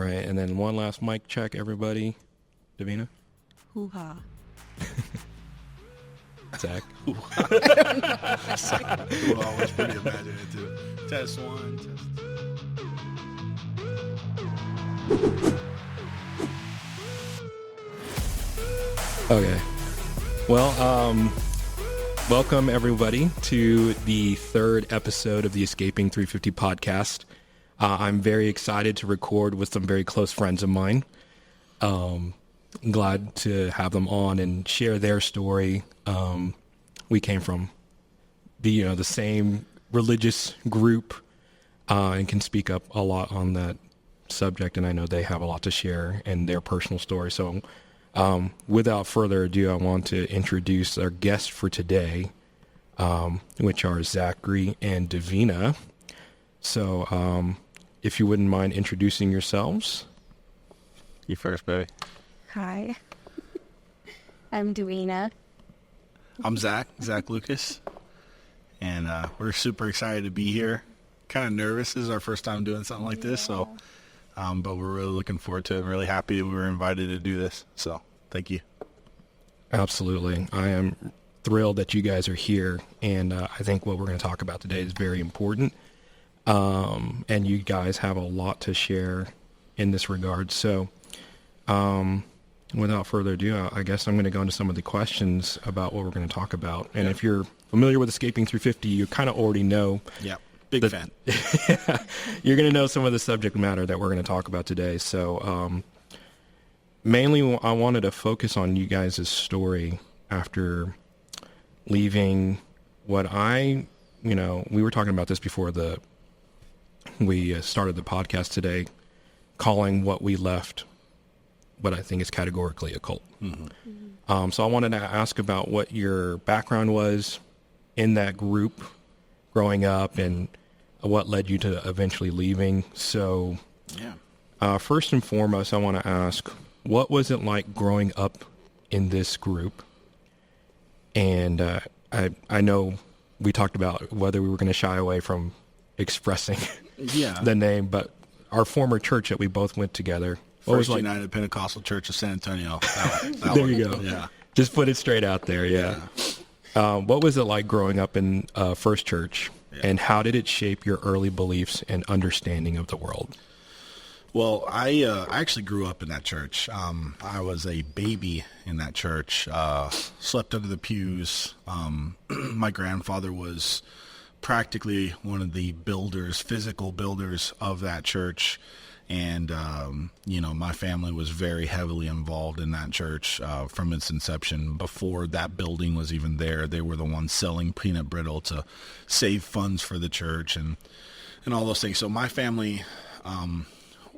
right, and then one last mic check, everybody. Divina? Hoo-ha. Zach? Hoo-ha was pretty imaginative. Test one, test two. Okay. Well, welcome everybody to the third episode of the Escaping 350 podcast. I'm very excited to record with some very close friends of mine. I'm glad to have them on and share their story. We came from the same religious group and can speak up a lot on that subject, and I know they have a lot to share in their personal story. So without further ado, I want to introduce our guests for today, which are Zachary and Divina. So if you wouldn't mind introducing yourselves. You first, baby. Hi. I'm Divina. I'm Zach Lucas. And we're super excited to be here. Kind of nervous. This is our first time doing something like this, so but we're really looking forward to it. I'm really happy that we were invited to do this. So thank you. Absolutely. I am thrilled that you guys are here, and I think what we're going to talk about today is very important. And you guys have a lot to share in this regard. So without further ado, I guess I'm going to go into some of the questions about what we're going to talk about. And if you're familiar with Escaping 350, you kind of already know. Yeah, big fan. You're going to know some of the subject matter that we're going to talk about today. So mainly I wanted to focus on you guys' story after leaving what we were talking about this before we started the podcast today, calling what we left what I think is categorically a cult. Mm-hmm. So I wanted to ask about what your background was in that group growing up and what led you to eventually leaving. So first and foremost, I want to ask, what was it like growing up in this group? And I know we talked about whether we were going to shy away from expressing the name, but our former church that we both went together, First United Pentecostal Church of San Antonio. There you go. Yeah. Just put it straight out there. Yeah. What was it like growing up in First Church, and how did it shape your early beliefs and understanding of the world? Well, I actually grew up in that church. I was a baby in that church, slept under the pews. My grandfather was practically one of the physical builders of that church. And, my family was very heavily involved in that church from its inception. Before that building was even there, they were the ones selling peanut brittle to save funds for the church and all those things. So my family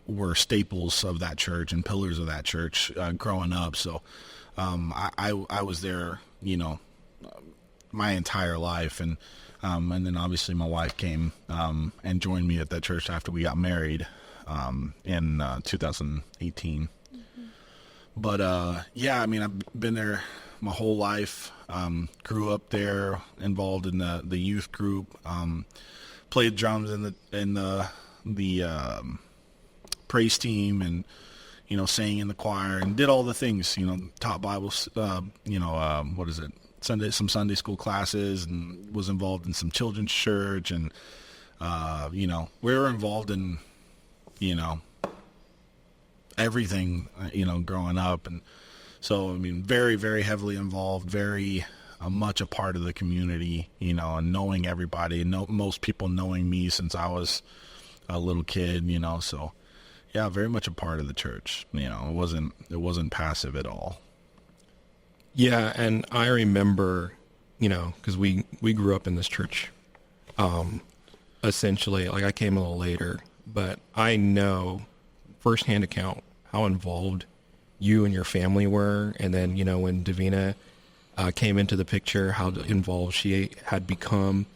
were staples of that church and pillars of that church growing up. So I was there, my entire life. And then obviously my wife came and joined me at that church after we got married. In 2018. Mm-hmm. But I've been there my whole life. Grew up there, involved in the youth group. Played drums in the praise team, and sang in the choir, and did all the things. Taught Bible. Some Sunday school classes, and was involved in some children's church, and we were involved in everything, growing up. And so, very, very heavily involved, very much a part of the community, and knowing everybody, and most people knowing me since I was a little kid, so very much a part of the church. It wasn't passive at all. Yeah. And I remember, cause we grew up in this church, essentially, like I came a little later, but I know firsthand account how involved you and your family were. And then, when Divina came into the picture, how involved she had become.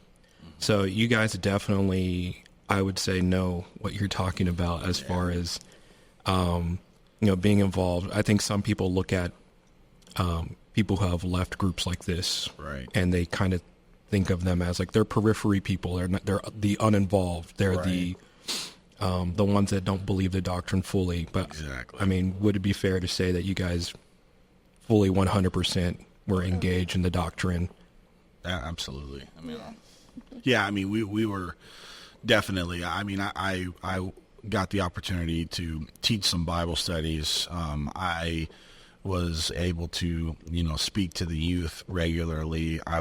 So you guys definitely, I would say, know what you're talking about as far as, being involved. I think some people look at people who have left groups like this, right, and they kind of think of them as like they're periphery people. They're the uninvolved. They're the the ones that don't believe the doctrine fully. But Exactly. I mean, would it be fair to say that you guys fully 100% were engaged in the doctrine? Absolutely. I mean, yeah, I mean, we were definitely, I mean, I got the opportunity to teach some Bible studies. I was able to, speak to the youth regularly. I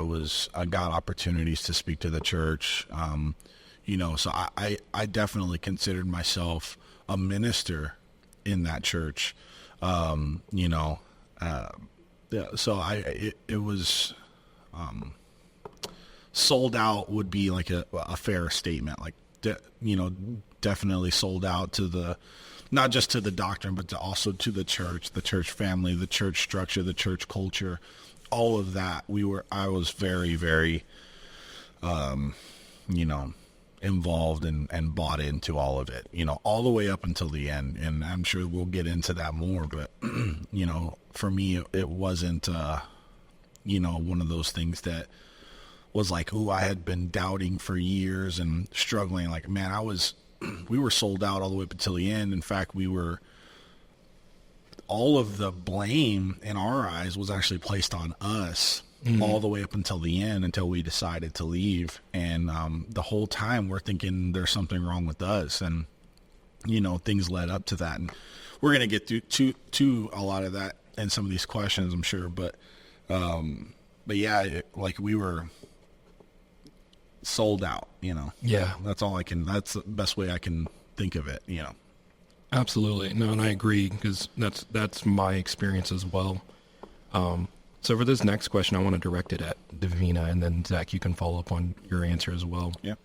got opportunities to speak to the church. So I definitely considered myself a minister in that church. Yeah, so it was, sold out would be like a fair statement. Like, definitely sold out to not just to the doctrine, but also to the church family, the church structure, the church culture, all of that. I was very, very, involved and bought into all of it, all the way up until the end. And I'm sure we'll get into that more, but, for me, it wasn't, one of those things that was like, I had been doubting for years and struggling. Like, man, we were sold out all the way up until the end. In fact, all of the blame in our eyes was actually placed on us all the way up until the end, until we decided to leave. And the whole time we're thinking there's something wrong with us. And, things led up to that. And we're going to get to a lot of that and some of these questions, I'm sure. But yeah, we were sold out, Yeah. that's the best way I can think of it, Absolutely. No, and I agree, because that's my experience as well. So for this next question, I want to direct it at Divina, and then Zach, you can follow up on your answer as well. Yeah.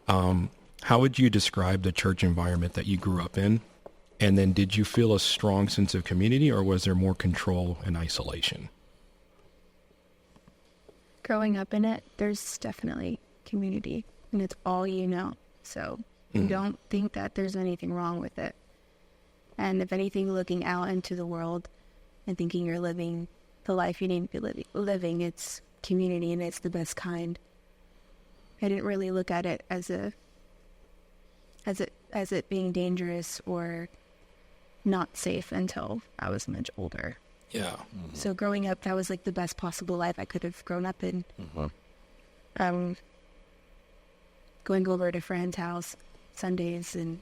How would you describe the church environment that you grew up in? And then did you feel a strong sense of community, or was there more control and isolation? Growing up in it, there's definitely community, and it's all you know. So you don't think that there's anything wrong with it. And if anything, looking out into the world and thinking you're living the life you need to be living, it's community, and it's the best kind. I didn't really look at it as it being dangerous or not safe until I was much older. Yeah. So growing up, that was like the best possible life I could have grown up in. Going over to friends' house Sundays and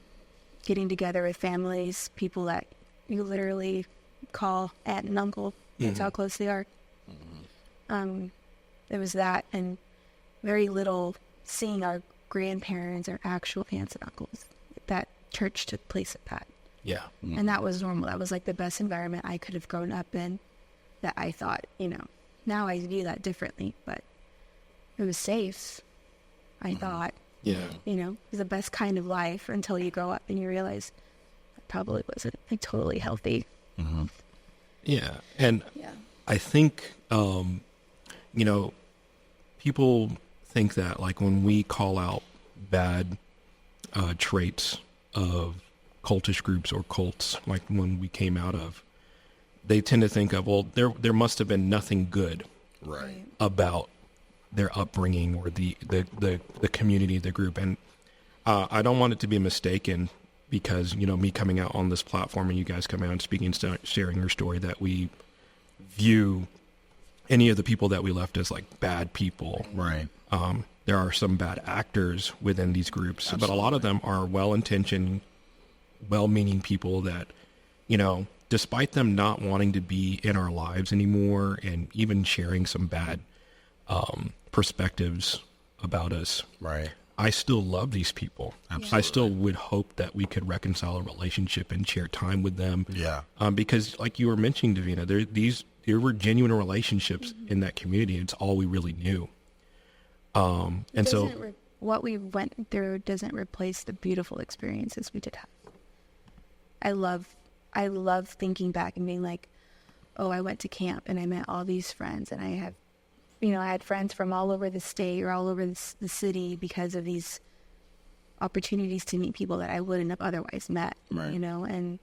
getting together with families, people that you literally call aunt and uncle. That's how close they are. There was that, and very little seeing our grandparents or actual aunts and uncles. That church took place at that. Yeah. And that was normal. That was like the best environment I could have grown up in, that I thought, now I view that differently, but it was safe, I thought. Yeah. It was the best kind of life until you grow up and you realize it probably wasn't like totally healthy. Yeah. And Yeah. I think, people think that, like, when we call out bad traits of cultish groups or cults, like when we came out of, they tend to think of, well, there must have been nothing good Right. about their upbringing or the community, the group. And I don't want it to be mistaken, because, me coming out on this platform and you guys coming out and speaking, sharing your story, that we view any of the people that we left as like bad people. Right. There are some bad actors within these groups, but a lot of them are well-intentioned, well-meaning people that, despite them not wanting to be in our lives anymore and even sharing some bad perspectives about us, Right. I still love these people. Absolutely. I still would hope that we could reconcile a relationship and share time with them. Yeah. Because like you were mentioning, Divina, there were genuine relationships in that community. It's all we really knew. And so What we went through doesn't replace the beautiful experiences we did have. I love thinking back and being like, oh, I went to camp and I met all these friends, and I had friends from all over the state or all over the city because of these opportunities to meet people that I wouldn't have otherwise met, Right. And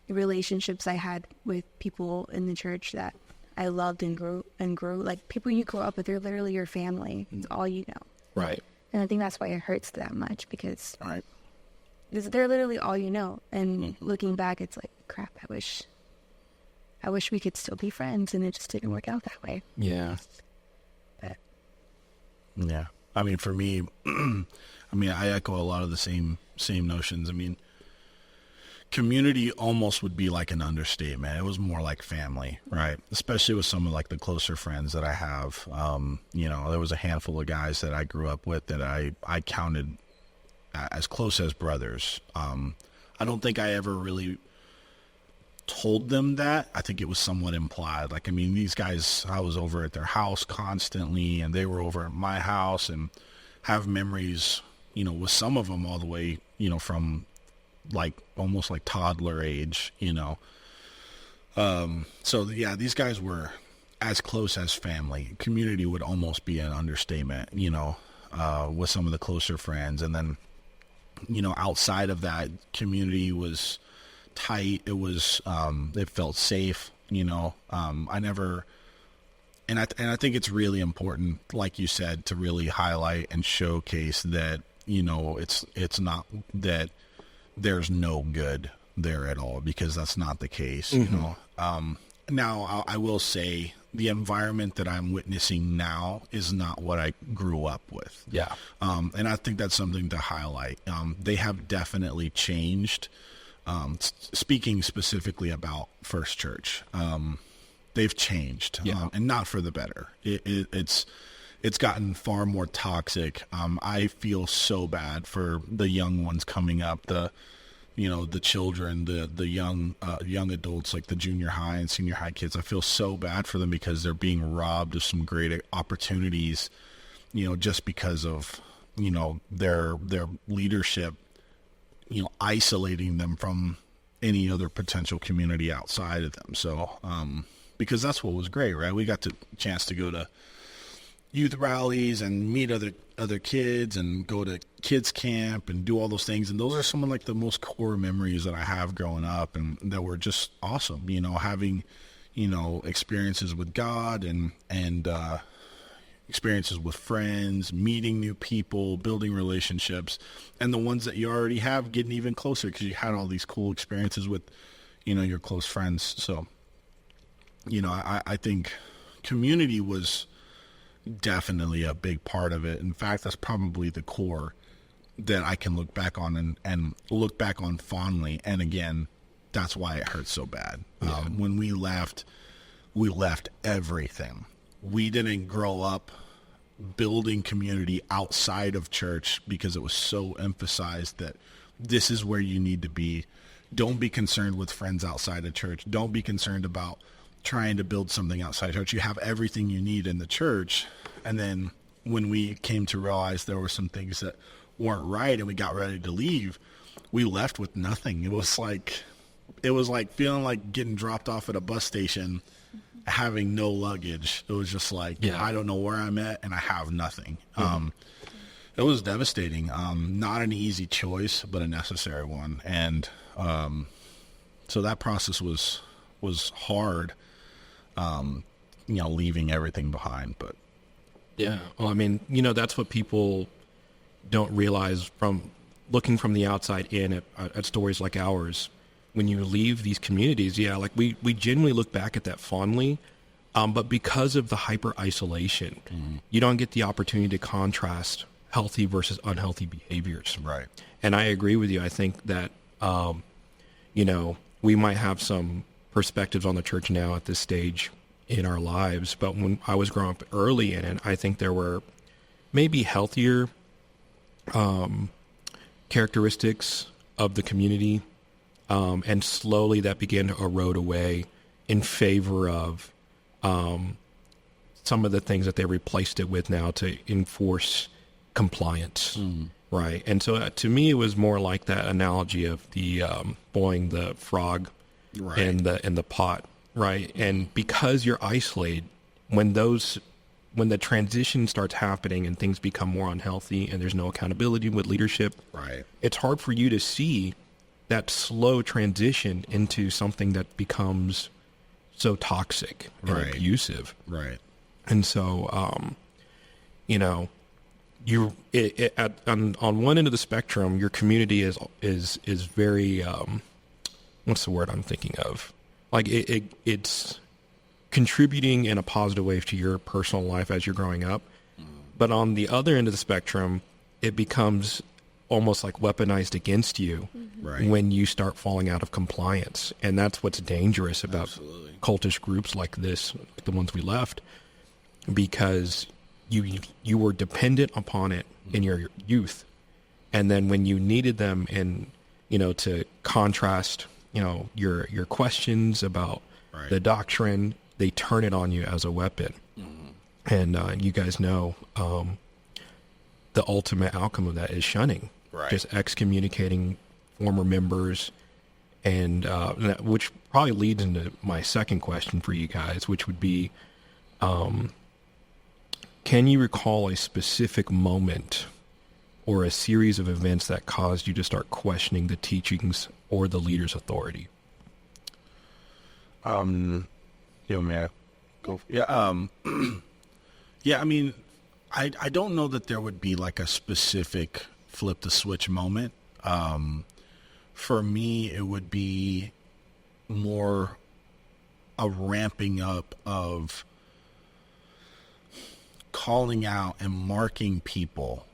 the relationships I had with people in the church that I loved and grew, like people you grow up with, they're literally your family. It's all you know. right. And I think that's why it hurts that much, because All right. they're literally all you know. And looking back, it's like, crap, I wish we could still be friends, and it just didn't work out that way. Yeah. But Yeah. I mean, for me, I echo a lot of the same notions. I mean, community almost would be like an understatement. It was more like family, right? Especially with some of like the closer friends that I have. There was a handful of guys that I grew up with that I counted as close as brothers. I don't think I ever really told them that. I think it was somewhat implied. Like, I mean, these guys, I was over at their house constantly, and they were over at my house, and have memories, with some of them all the way, from like almost like toddler age, So yeah, these guys were as close as family. Community would almost be an understatement, with some of the closer friends. And then, outside of that, community was tight. It was, it felt safe, I never, and I think it's really important, like you said, to really highlight and showcase that, it's not that there's no good there at all, because that's not the case, Now I will say the environment that I'm witnessing now is not what I grew up with. Yeah. And I think that's something to highlight. They have definitely changed. Speaking specifically about First Church, they've changed, and not for the better. It's gotten far more toxic. I feel so bad for the young ones coming up, the children, the young adults, like the junior high and senior high kids. I feel so bad for them because they're being robbed of some great opportunities, just because of, their leadership, isolating them from any other potential community outside of them. So, because that's what was great, right? We got the chance to go to youth rallies and meet other kids and go to kids camp and do all those things. And those are some of like the most core memories that I have growing up, and that were just awesome, having, experiences with God and experiences with friends, meeting new people, building relationships, and the ones that you already have getting even closer because you had all these cool experiences with, your close friends. So, I think community was definitely a big part of it. In fact, that's probably the core that I can look back on and look back on fondly. And again, that's why it hurts so bad. Yeah. When we left everything. We didn't grow up building community outside of church because it was so emphasized that this is where you need to be. Don't be concerned with friends outside of church. Don't be concerned about trying to build something outside church. You have everything you need in the church. And then when we came to realize there were some things that weren't right and we got ready to leave, we left with nothing. It was like feeling like getting dropped off at a bus station, having no luggage. It was just like, I don't know where I'm at and I have nothing. It was devastating. Not an easy choice, but a necessary one. And so that process was hard, leaving everything behind. But yeah, well, I mean, that's what people don't realize from looking from the outside in at stories like ours. When you leave these communities, like we genuinely look back at that fondly, but because of the hyper isolation, you don't get the opportunity to contrast healthy versus unhealthy behaviors. Right. And I agree with you. I think that, we might have some perspectives on the church now at this stage in our lives, but when I was growing up early in it, I think there were maybe healthier characteristics of the community, and slowly that began to erode away in favor of some of the things that they replaced it with now to enforce compliance, right? And so to me, it was more like that analogy of the boiling the frog in the pot, right? And because you're isolated, when the transition starts happening and things become more unhealthy and there's no accountability with leadership, right, it's hard for you to see that slow transition into something that becomes so toxic and abusive. Right. And so, on one end of the spectrum, your community is very what's the word I'm thinking of? Like it's contributing in a positive way to your personal life as you're growing up. But on the other end of the spectrum, it becomes almost like weaponized against you Right. when you start falling out of compliance. And that's what's dangerous about Absolutely. cultish groups like this, like the ones we left, because you were dependent upon it in your youth. And then when you needed them and, to contrast, your questions about Right. the doctrine, they turn it on you as a weapon. And you guys know the ultimate outcome of that is shunning, Right. just excommunicating former members, and which probably leads into my second question for you guys, which would be, can you recall a specific moment or a series of events that caused you to start questioning the teachings or the leader's authority? You want me to go? Yeah. Yeah. I mean, I don't know that there would be like a specific flip the switch moment. For me, it would be more a ramping up of calling out and marking people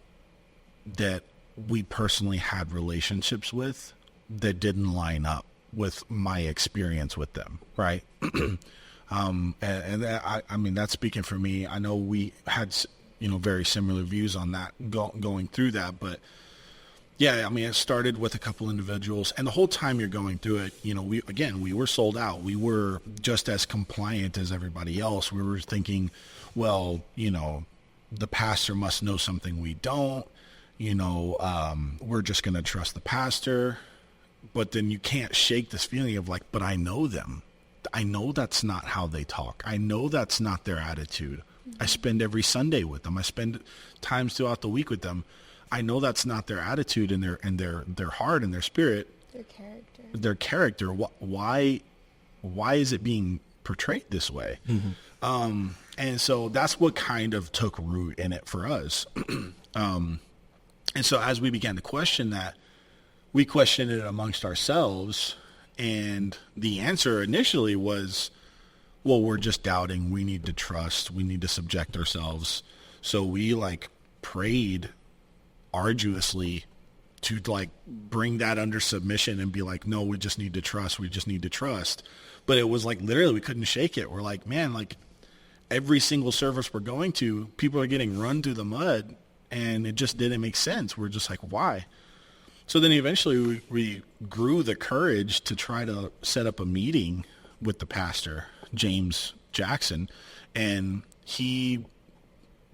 that we personally had relationships with that didn't line up with my experience with them, right? And that, I mean, that's speaking for me. I know we had, very similar views on that going through that, but yeah, I mean, it started with a couple individuals, and the whole time you're going through it, we were sold out. We were just as compliant as everybody else. We were thinking, well, the pastor must know something we don't, we're just going to trust the pastor. But then you can't shake this feeling of like, but I know them. I know that's not how they talk. I know that's not their attitude. I spend every Sunday with them. I spend times throughout the week with them. I know that's not their attitude and their heart and their spirit. Their character. Why is it being portrayed this way? Mm-hmm. And so that's what kind of took root in it for us. And so as we began to question that, we questioned it amongst ourselves, and the answer initially was, well, we're just doubting. We need to trust. We need to subject ourselves. So we prayed arduously to bring that under submission and be like, no, we just need to trust. We just need to trust. But it was literally we couldn't shake it. We're like, man, every single service we're going to, people are getting run through the mud, and it just didn't make sense. We're just like, why? So then eventually we grew the courage to try to set up a meeting with the pastor, James Jackson, and he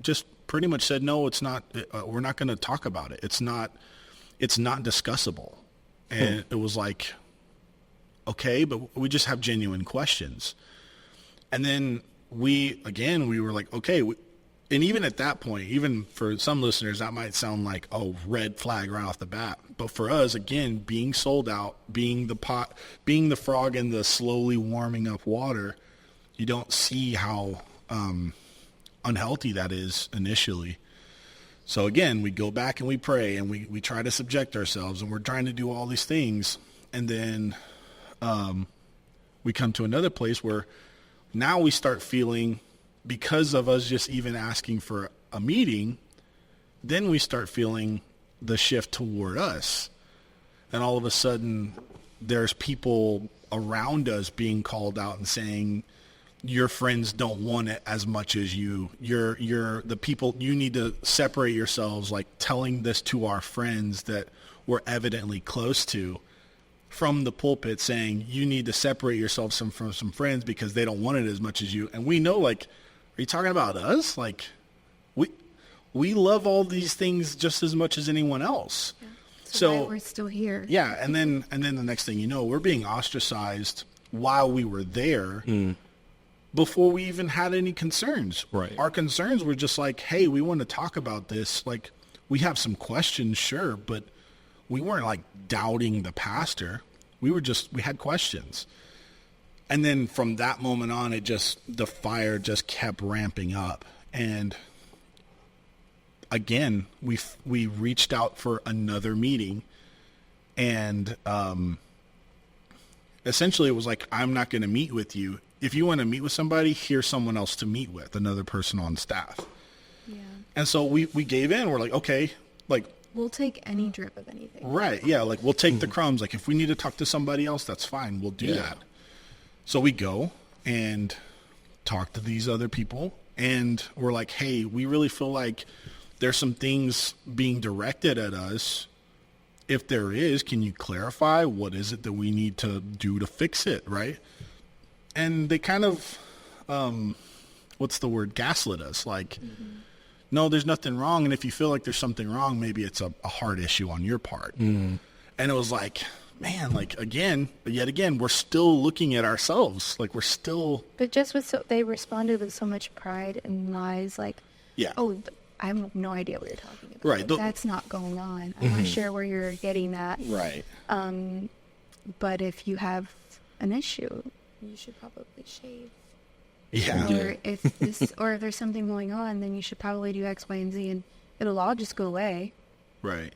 just pretty much said, no, it's not, we're not going to talk about it. It's not discussable. And it was like, okay, but we just have genuine questions. And then we were like, okay, and even at that point, even for some listeners, that might sound like, oh, red flag right off the bat. But for us, again, being sold out, being the frog in the slowly warming up water, you don't see how unhealthy that is initially. So again, we go back and we pray and we try to subject ourselves, and we're trying to do all these things. And then we come to another place where now we start feeling, because of us just even asking for a meeting, then we start feeling the shift toward us. And all of a sudden, there's people around us being called out and saying, your friends don't want it as much as you. You're the people, you need to separate yourselves, telling this to our friends that we're evidently close to from the pulpit, saying you need to separate yourselves from some friends because they don't want it as much as you. And we know, are you talking about us? We love all these things just as much as anyone else. Yeah. So why we're still here. Yeah, and then the next thing you know, we're being ostracized while we were there before we even had any concerns. Right. Our concerns were just like, hey, we want to talk about this. We have some questions, sure, but we weren't doubting the pastor. We had questions. And then from that moment on, the fire just kept ramping up. And again, we reached out for another meeting, and essentially it was like, I'm not going to meet with you. If you want to meet with somebody, here's someone else to meet with, another person on staff. Yeah. And so we gave in. We're like, okay, like, We'll take any drip of anything. right, yeah, like we'll take the crumbs. Like if we need to talk to somebody else, that's fine. We'll do that. So we go and talk to these other people, and we're like, hey, we really feel like there's some things being directed at us. If there is, can you clarify what is it that we need to do to fix it, right? And they kind of, what's the word, gaslit us. Like, no, there's nothing wrong. And if you feel like there's something wrong, maybe it's a hard issue on your part. And it was like, man, like yet again, we're still looking at ourselves. Like we're still. But just they responded with so much pride and lies, like, Yeah. oh, I have no idea what you're talking about. Right. Like, that's not going on. I'm not sure where you're getting that. Right. But if you have an issue, you should probably shave. Yeah. Or if there's something going on, then you should probably do X, Y, and Z, and it'll all just go away. Right.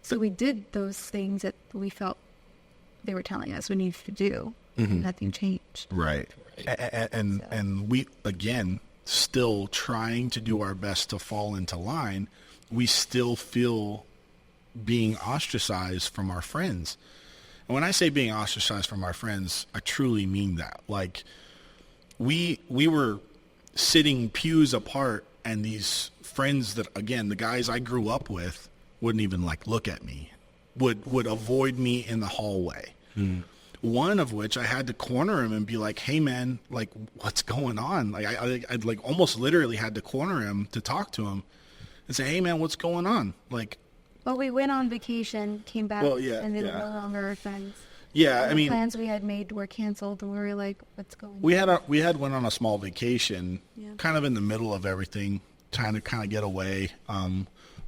So we did those things that we felt they were telling us we needed to do. Nothing changed. Right. And we, again, still trying to do our best to fall into line. We still feel being ostracized from our friends. And when I say being ostracized from our friends, I truly mean that. Like, we were sitting pews apart, and these friends that, again, the guys I grew up with wouldn't even like look at me, would avoid me in the hallway. One of which I had to corner him and be like, hey man, like what's going on? Like I'd like almost literally had to corner him to talk to him and say, hey man, what's going on? Like, well, we went on vacation, came back, Well, yeah, and they yeah. were no longer our friends. yeah, And I the mean, plans we had made were canceled, and we were like, what's going on? we had went on a small vacation, Yeah. kind of in the middle of everything, trying to kind of get away.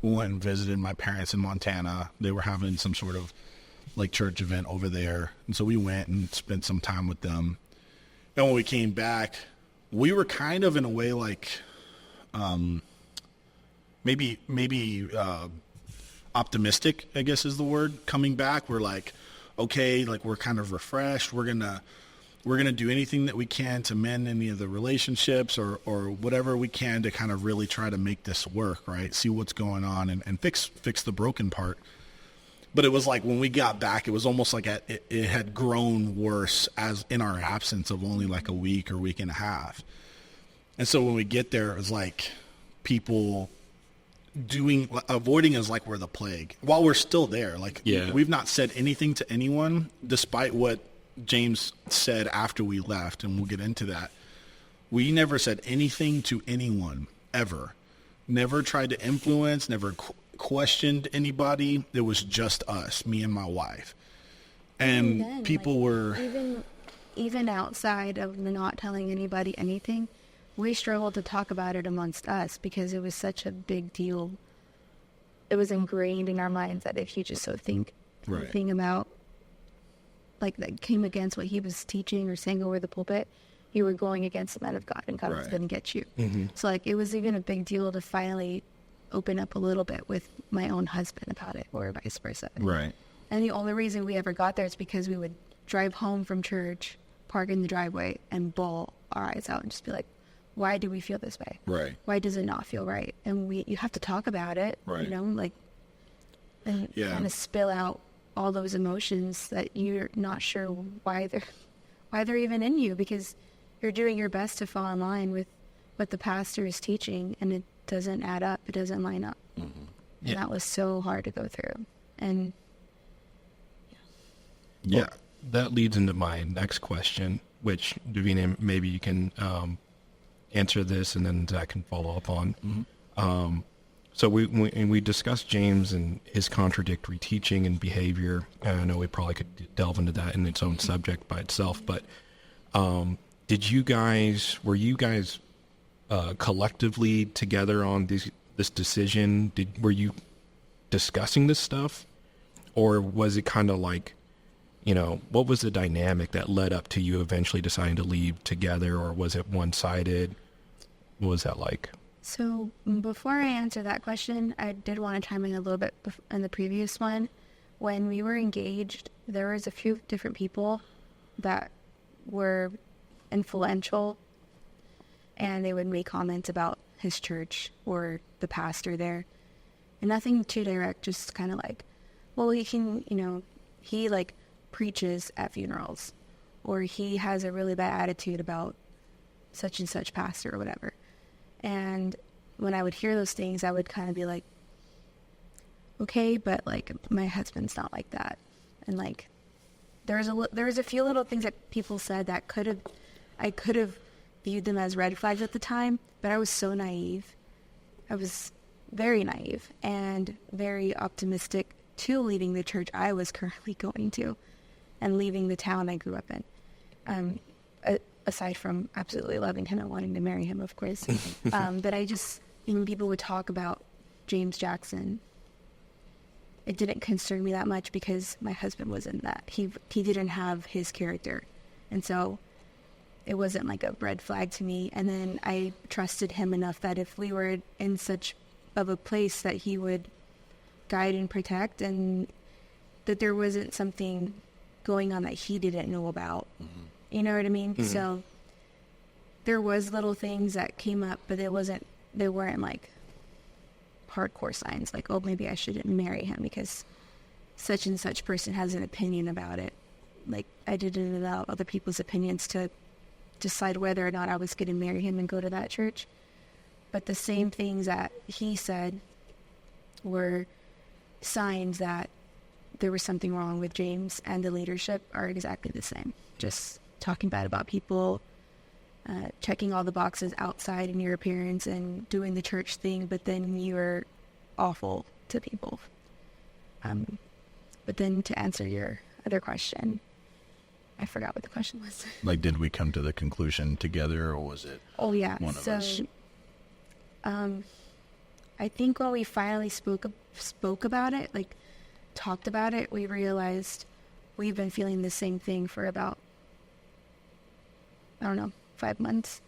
We went and visited my parents in Montana. They were having some sort of like church event over there, and so we went and spent some time with them. And when we came back, we were kind of in a way like, maybe optimistic, I guess is the word. Coming back, we're like, okay, like we're kind of refreshed. We're gonna do anything that we can to mend any of the relationships or whatever we can to kind of really try to make this work, right? See what's going on and fix the broken part. But it was like when we got back, it was almost like it had grown worse as in our absence of only like a week or week and a half. And so when we get there, it was like people avoiding us like we're the plague while we're still there. Like we've not said anything to anyone, despite what James said after we left, and we'll get into that. We never said anything to anyone ever. Never tried to influence, never questioned anybody. It was just us, me and my wife. And then, people like, were even outside of not telling anybody anything, we struggled to talk about it amongst us because it was such a big deal. It was ingrained in our minds that if you just so think anything about, like, that came against what he was teaching or saying over the pulpit, you were going against the man of God, and God was going to get you. So, like, it was even a big deal to finally open up a little bit with my own husband about it, or vice versa. right. And the only reason we ever got there is because we would drive home from church, park in the driveway, and bawl our eyes out and just be like, why do we feel this way? Right. Why does it not feel right? And you have to talk about it, Right. you know, like, and kind of spill out all those emotions that you're not sure why they're even in you, because you're doing your best to fall in line with what the pastor is teaching, and it doesn't add up. It doesn't line up. And that was so hard to go through. And Well, that leads into my next question, which, Divina, maybe you can answer this, and then Zach can follow up on. So we discussed James and his contradictory teaching and behavior. And I know we probably could delve into that in its own subject by itself, but were you guys collectively together on this decision? Were you discussing this stuff, or was it kind of like, what was the dynamic that led up to you eventually deciding to leave together, or was it one-sided? What was that like? So before I answer that question, I did want to chime in a little bit in the previous one. When we were engaged, there was a few different people that were influential, and they would make comments about his church or the pastor there. And nothing too direct, just kind of like, well, he can, he like preaches at funerals, or he has a really bad attitude about such and such pastor or whatever. And when I would hear those things, I would kind of be like, okay, but like my husband's not like that. And like there was a few little things that people said that I could have viewed them as red flags at the time, but I was so naive. I was very naive and very optimistic to leaving the church I was currently going to and leaving the town I grew up in. Aside from absolutely loving him and wanting to marry him, of course. But when people would talk about James Jackson, it didn't concern me that much because my husband was in that. He didn't have his character. And so it wasn't like a red flag to me. And then I trusted him enough that if we were in such of a place that he would guide and protect, and that there wasn't something going on that he didn't know about. Mm-hmm. You know what I mean? Mm-hmm. So there was little things that came up, but they weren't like hardcore signs like, oh, maybe I shouldn't marry him because such and such person has an opinion about it. Like, I didn't allow other people's opinions to decide whether or not I was going to marry him and go to that church. But the same things that he said were signs that there was something wrong with James and the leadership are exactly the same. Just talking bad about people, checking all the boxes outside in your appearance and doing the church thing, but then you're awful to people. But then to answer your other question, I forgot what the question was. Like, did we come to the conclusion together, or was it one of us? I think when we finally spoke about it, like talked about it, we realized we've been feeling the same thing for about, 5 months,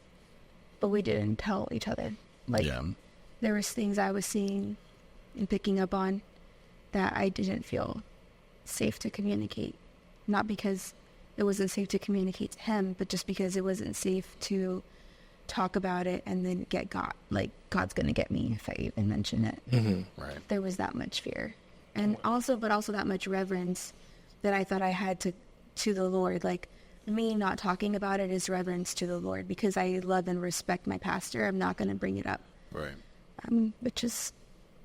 but we didn't tell each other. There was things I was seeing and picking up on that I didn't feel safe to communicate. Not because it wasn't safe to communicate to him, but just because it wasn't safe to talk about it and then get got. Like, God's going to get me if I even mention it. Mm-hmm. Right. There was that much fear. And also that much reverence that I thought I had to the Lord. Like, me not talking about it is reverence to the Lord because I love and respect my pastor. I'm not going to bring it up. Right. Which is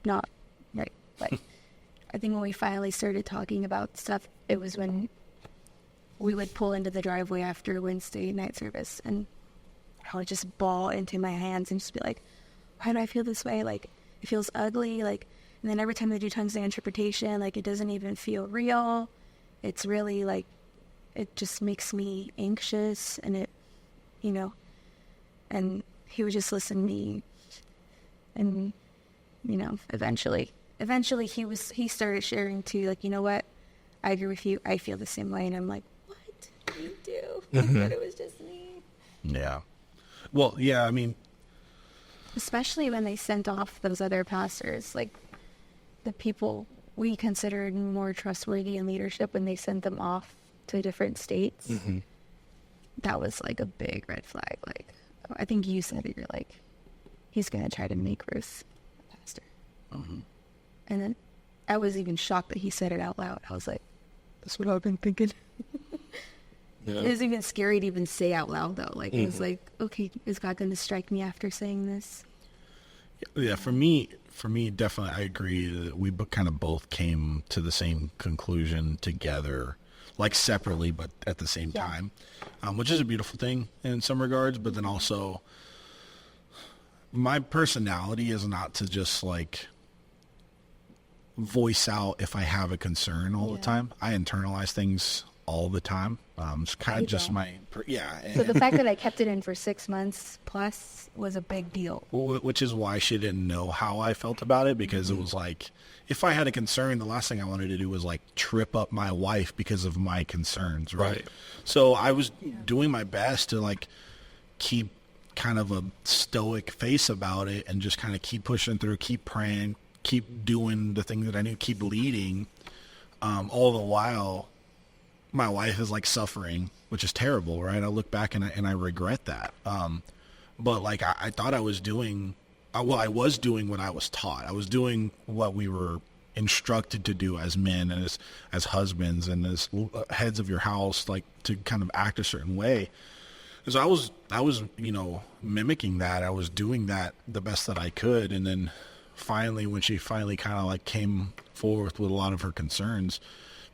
not right. Like, I think when we finally started talking about stuff, it was when we would pull into the driveway after Wednesday night service, and I would just bawl into my hands and just be like, why do I feel this way? Like, it feels ugly. Like, and then every time they do tongues of interpretation, like, it doesn't even feel real. It's really like, it just makes me anxious, and it, and he would just listen to me. And, eventually he started sharing too, like, you know what? I agree with you. I feel the same way. And I'm like, what do you do? But it was just me. Yeah. Well, yeah, I mean, especially when they sent off those other pastors, like the people we considered more trustworthy in leadership, when they sent them off to different states, that was like a big red flag. Like, I think you said it, you're like, he's going to try to make Ruth a pastor. Mm-hmm. And then I was even shocked that he said it out loud. I was like, that's what I've been thinking. Yeah. It was even scary to even say out loud, though. Like, it was like, okay, is God going to strike me after saying this? Yeah, for me, definitely, I agree that we kind of both came to the same conclusion together, like separately, but at the same time, which is a beautiful thing in some regards. But then also, my personality is not to just like voice out if I have a concern all the time. I internalize things all the time. It's kind of just my So the fact that I kept it in for 6 months plus was a big deal. Which is why she didn't know how I felt about it, because it was like, if I had a concern, the last thing I wanted to do was like trip up my wife because of my concerns, right? So I was doing my best to like keep kind of a stoic face about it and just kind of keep pushing through, keep praying, keep doing the things that I knew, keep leading. All the while, my wife is like suffering, which is terrible, right? I look back and I regret that. But like I thought I was doing, I was doing what I was taught. I was doing what we were instructed to do as men and as husbands and as heads of your house, like to kind of act a certain way. So I was, mimicking that. I was doing that the best that I could. And then finally, when she finally kind of like came forth with a lot of her concerns,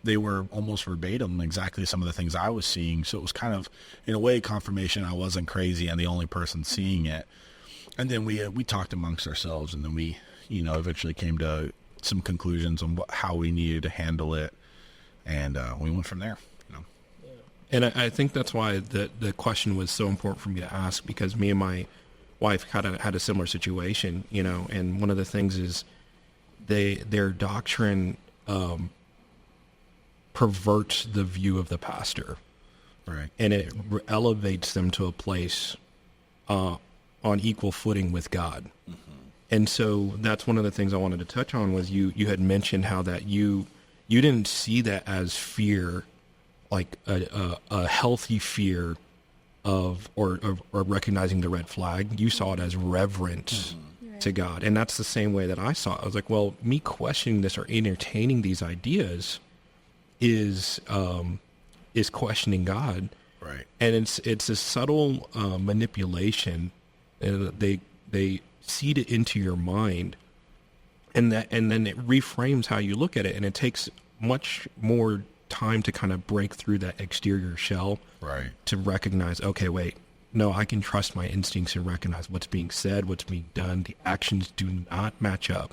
they were almost verbatim exactly some of the things I was seeing. So it was kind of, in a way, confirmation I wasn't crazy and the only person seeing it. And then we talked amongst ourselves, and then we, eventually came to some conclusions on how we needed to handle it. And we went from there. And I think that's why the question was so important for me to ask, because me and my wife had a similar situation, and one of the things is their doctrine perverts the view of the pastor. Right. And it elevates them to a place on equal footing with God. Mm-hmm. And so that's one of the things I wanted to touch on was you had mentioned how that you didn't see that as fear, like a healthy fear of or recognizing the red flag. You saw it as reverence to God. And that's the same way that I saw it. I was like, well, me questioning this or entertaining these ideas is questioning God. Right. And it's a subtle manipulation. They seed it into your mind, and then it reframes how you look at it, and it takes much more time to kind of break through that exterior shell, right, to recognize, okay, wait, no, I can trust my instincts and recognize what's being said, what's being done. The actions do not match up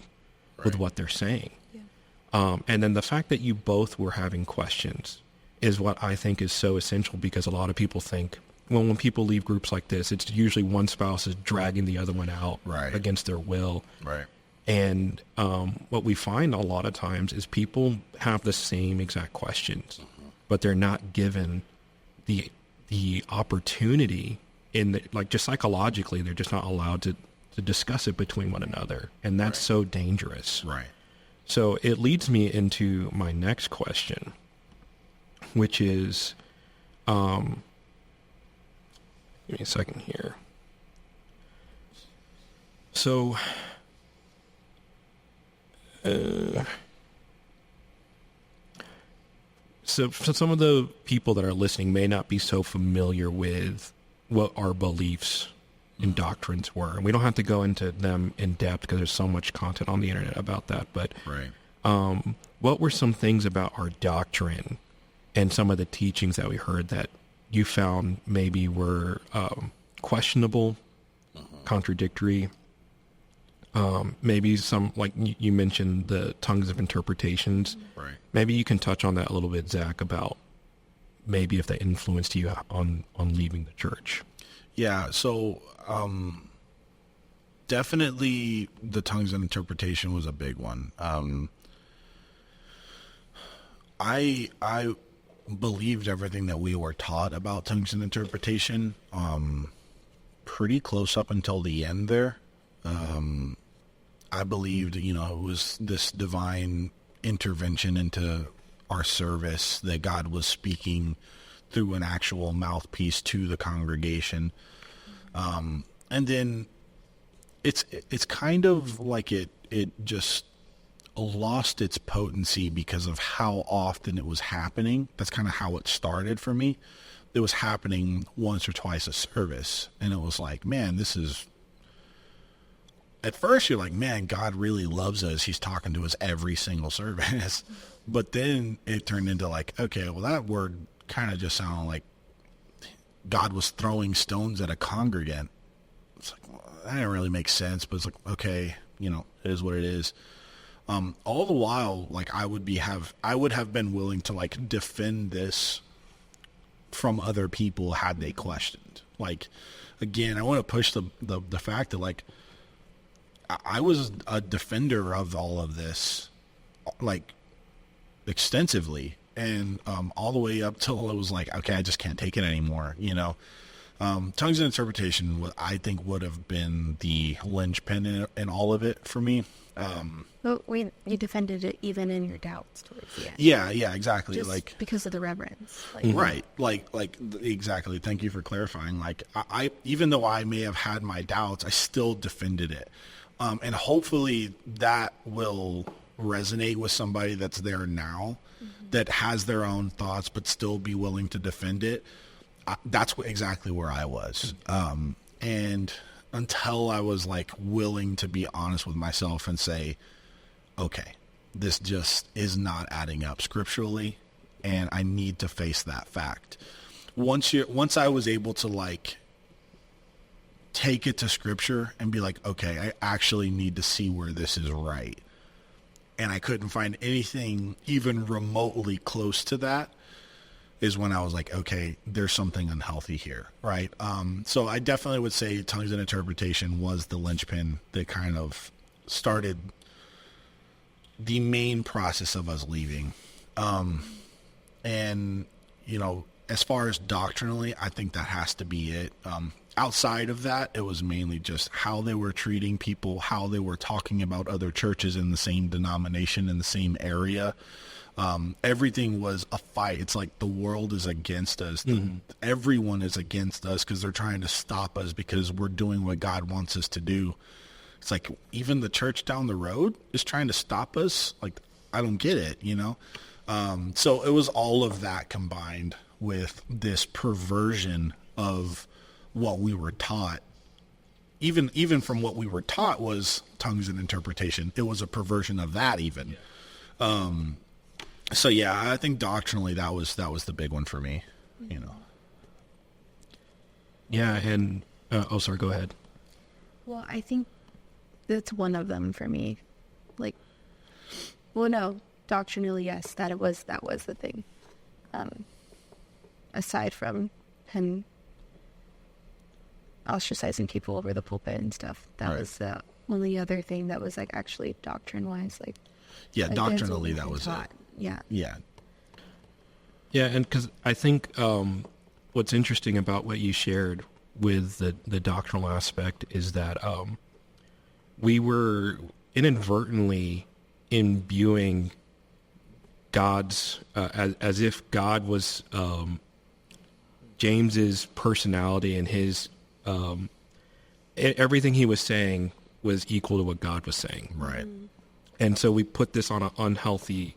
with what they're saying. Yeah. And then the fact that you both were having questions is what I think is so essential, because a lot of people think, well, when people leave groups like this, it's usually one spouse is dragging the other one out against their will. Right. And what we find a lot of times is people have the same exact questions, but they're not given the opportunity just psychologically, they're just not allowed to discuss it between one another. And that's so dangerous. Right. So it leads me into my next question, which is, give me a second here. So, so some of the people that are listening may not be so familiar with what our beliefs and doctrines were. And we don't have to go into them in depth because there's so much content on the internet about that. But what were some things about our doctrine and some of the teachings that we heard that you found maybe were questionable, contradictory? Maybe some, like you mentioned, the tongues of interpretations. Right. Maybe you can touch on that a little bit, Zach, about maybe if that influenced you on leaving the church. Yeah. So, definitely the tongues of interpretation was a big one. I believed everything that we were taught about tongues and interpretation, pretty close up until the end there. I believed, it was this divine intervention into our service, that God was speaking through an actual mouthpiece to the congregation. And then it's kind of like it just lost its potency because of how often it was happening. That's kind of how it started for me. It was happening once or twice a service, and it was like, man, this is... At first, you're like, man, God really loves us. He's talking to us every single service. But then it turned into like, okay, well, that word kind of just sounded like God was throwing stones at a congregant. It's like, well, that didn't really make sense. But it's like, okay, it is what it is. All the while, like I would have been willing to like defend this from other people had they questioned. Like, again, I want to push the fact that like, I was a defender of all of this, like, extensively, and all the way up till it was like, okay, I just can't take it anymore, Tongues and interpretation, I think, would have been the linchpin in all of it for me. But you defended it even in your doubts towards the end. Yeah, exactly. Just like because of the reverence. right, exactly. Thank you for clarifying. Like I even though I may have had my doubts, I still defended it, and hopefully that will resonate with somebody that's there now, that has their own thoughts but still be willing to defend it. That's exactly where I was, and until I was like willing to be honest with myself and say, okay, this just is not adding up scripturally, and I need to face that fact. Once I was able to like take it to scripture and be like, okay, I actually need to see where this is right, and I couldn't find anything even remotely close to that, is when I was like, okay, there's something unhealthy here, right? So I definitely would say tongues and interpretation was the linchpin that kind of started the main process of us leaving. And, you know, as far as doctrinally, I think that has to be it. Outside of that, it was mainly just how they were treating people, how they were talking about other churches in the same denomination, in the same area. Everything was a fight. It's like the world is against us. Everyone is against us because they're trying to stop us because we're doing what God wants us to do. It's like even the church down the road is trying to stop us. Like, I don't get it, you know? So it was all of that combined with this perversion of what we were taught. Even from what we were taught was tongues and interpretation. It was a perversion of that even. So yeah, I think doctrinally that was the big one for me, you know. Yeah, and sorry, go ahead. Well, I think that's one of them for me. Like, well, no, doctrinally, yes, that was the thing. Aside from him ostracizing people over the pulpit and stuff, that was the only other thing that was like actually doctrine-wise, like. Yeah, doctrinally that was taught. it. Yeah. Yeah, and because I think what's interesting about what you shared with the doctrinal aspect is that we were inadvertently imbuing God's, as if God was James's personality and his, everything he was saying was equal to what God was saying. Right. And so we put this on an unhealthy,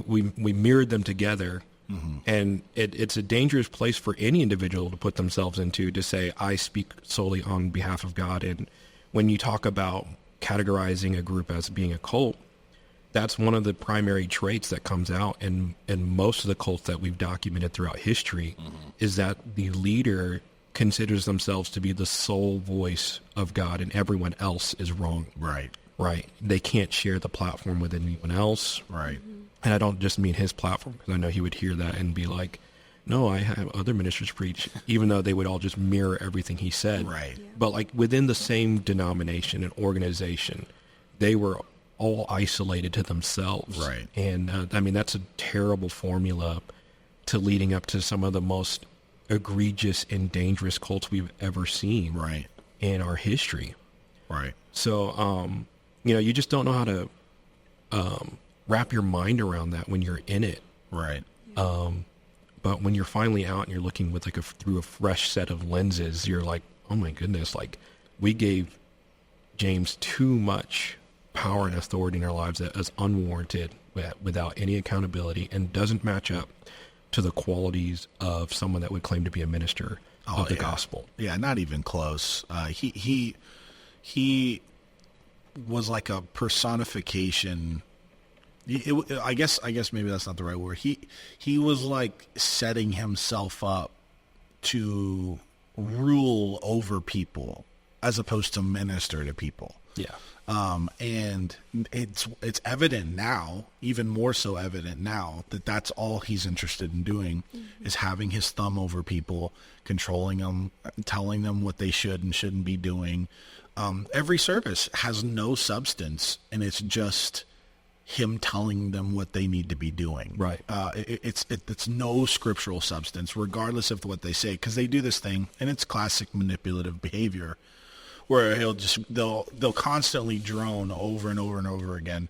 we mirrored them together, and it's a dangerous place for any individual to put themselves into, to say, I speak solely on behalf of God. And when you talk about categorizing a group as being a cult, that's one of the primary traits that comes out in most of the cults that we've documented throughout history, is that the leader considers themselves to be the sole voice of God and everyone else is wrong. Right. They can't share the platform with anyone else. Right. And I don't just mean his platform, because I know he would hear that and be like, no, I have other ministers preach, even though they would all just mirror everything he said. Right. Yeah. But like within the same denomination and organization, they were all isolated to themselves. Right. And I mean, that's a terrible formula to leading up to some of the most egregious and dangerous cults we've ever seen in our history. Right. So, you know, you just don't know how to wrap your mind around that when you're in it. Right. But when you're finally out and you're looking with like through a fresh set of lenses, you're like, oh my goodness, like we gave James too much power and authority in our lives that is unwarranted, without any accountability, and doesn't match up to the qualities of someone that would claim to be a minister of the gospel. Yeah, not even close. He was like a personification. I guess maybe that's not the right word. He was like setting himself up to rule over people as opposed to minister to people. Yeah. And it's evident now, even more so evident now, that that's all he's interested in doing, is having his thumb over people, controlling them, telling them what they should and shouldn't be doing. Every service has no substance, and it's just him telling them what they need to be doing. Right. It's no scriptural substance, regardless of what they say, because they do this thing, and it's classic manipulative behavior, where they'll constantly drone over and over and over again,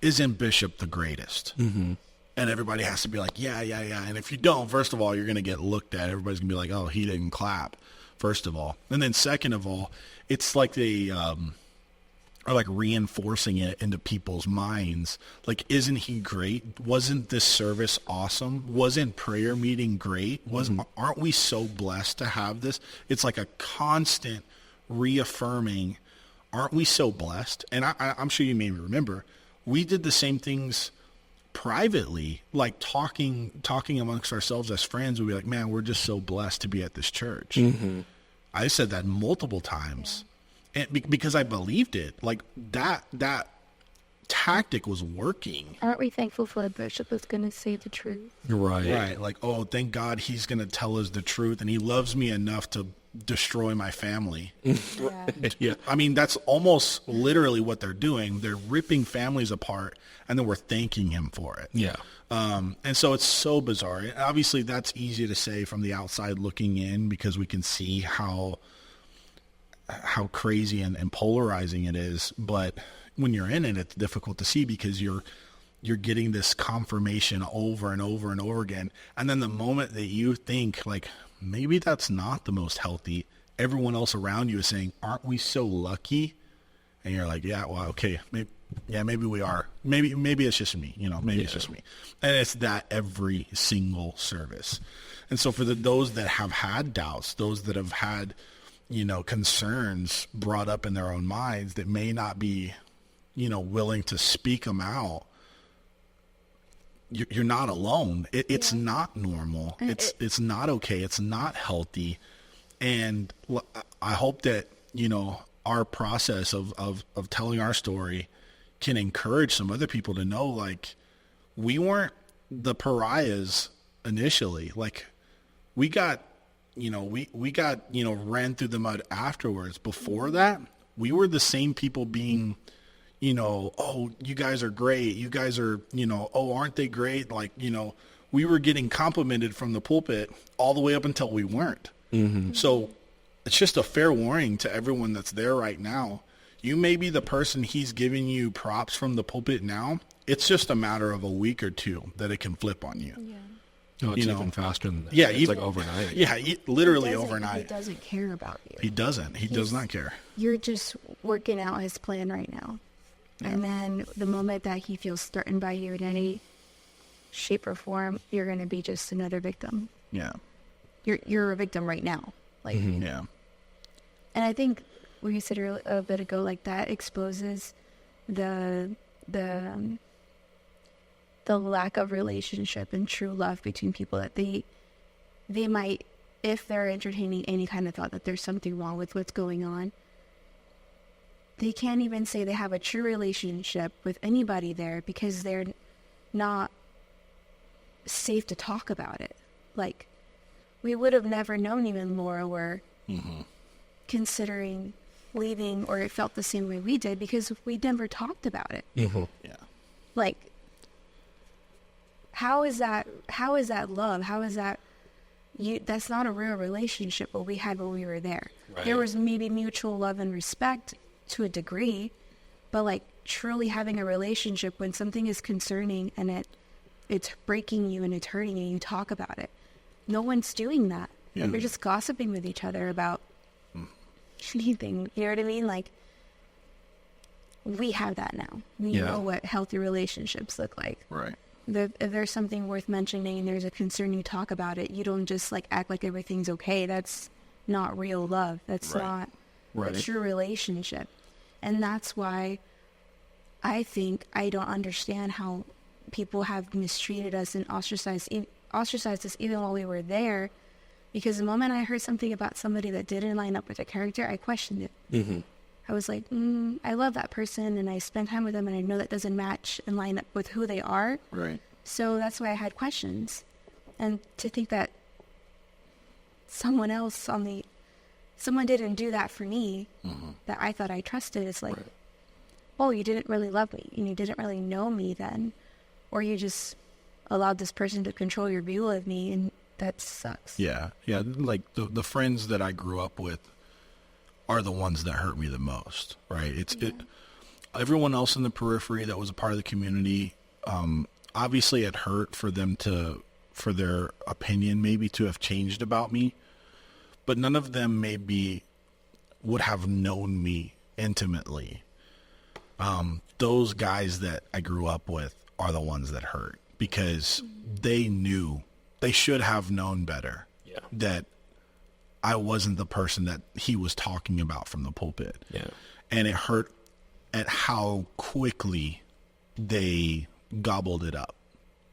isn't Bishop the greatest? Mm-hmm. And everybody has to be like, yeah. And if you don't, first of all, you're going to get looked at. Everybody's going to be like, oh, he didn't clap, first of all. And then second of all, it's like they are like reinforcing it into people's minds. Like, isn't he great? Wasn't this service awesome? Wasn't prayer meeting great? Aren't we so blessed to have this? It's like a constant reaffirming, aren't we so blessed? And I'm sure you may remember, we did the same things privately, like talking amongst ourselves as friends. We'd be like, man, we're just so blessed to be at this church. Mm-hmm. I said that multiple times, and because I believed it. Like that tactic was working. Aren't we thankful for a bishop that's going to say the truth? Right. Like, oh, thank God he's going to tell us the truth, and he loves me enough to destroy my family. Yeah. I mean, that's almost literally what they're doing. They're ripping families apart, and then we're thanking him for it. Yeah. And so it's so bizarre. Obviously, that's easy to say from the outside looking in, because we can see how crazy and polarizing it is. But when you're in it, it's difficult to see, because you're getting this confirmation over and over and over again. And then the moment that you think, like, maybe that's not the most healthy, everyone else around you is saying, aren't we so lucky? And you're like, yeah, well, okay, maybe we are. Maybe it's just me, maybe it's just me. And it's that every single service. And so for those that have had doubts, those that have had, concerns brought up in their own minds that may not be, willing to speak them out, you're not alone. It's not normal. It's not okay. It's not healthy. And I hope that, our process of telling our story can encourage some other people to know, like, we weren't the pariahs initially. Like, we got, we got, ran through the mud afterwards. Before that, we were the same people being, oh, you guys are great. You guys are, oh, aren't they great? Like, we were getting complimented from the pulpit all the way up until we weren't. Mm-hmm. So it's just a fair warning to everyone that's there right now. You may be the person he's giving you props from the pulpit now. It's just a matter of a week or two that it can flip on you. Yeah. Oh, it's even faster than that. Yeah. It's like overnight. Yeah, literally overnight. He doesn't care about you. He doesn't. He does not care. You're just working out his plan right now. Yeah. And then the moment that he feels threatened by you in any shape or form, you're going to be just another victim. Yeah. You're a victim right now. Like, Mm-hmm. Yeah. And I think what you said a bit ago, like, that exposes the lack of relationship and true love between people, that they might, if they're entertaining any kind of thought that there's something wrong with what's going on, they can't even say they have a true relationship with anybody there, because they're not safe to talk about it. Like, we would have never known even Laura were considering leaving, or it felt the same way we did, because we never talked about it. Mm-hmm. Yeah. Like, how is that love? How is that that's not a real relationship what we had when we were there. Right. There was maybe mutual love and respect to a degree, but like truly having a relationship when something is concerning and it's breaking you and it's hurting you, you talk about it. No one's doing that. Yeah. They're just gossiping with each other about anything. You know what I mean? Like, we have that now. We know what healthy relationships look like. Right. If there's something worth mentioning and there's a concern, you talk about it. You don't just like act like everything's okay. That's not real love. That's not a true relationship. And that's why I think I don't understand how people have mistreated us and ostracized us even while we were there. Because the moment I heard something about somebody that didn't line up with a character, I questioned it. Mm-hmm. I was like, I love that person and I spend time with them and I know that doesn't match and line up with who they are. Right. So that's why I had questions. And to think that someone didn't do that for me, that I thought I trusted, is like, oh, you didn't really love me and you didn't really know me then, or you just allowed this person to control your view of me, and that sucks. Yeah. Like the friends that I grew up with are the ones that hurt me the most, right? Everyone else in the periphery that was a part of the community, obviously it hurt for their opinion maybe to have changed about me, but none of them maybe would have known me intimately. Those guys that I grew up with are the ones that hurt, because they should have known better that I wasn't the person that he was talking about from the pulpit. Yeah. And it hurt at how quickly they gobbled it up.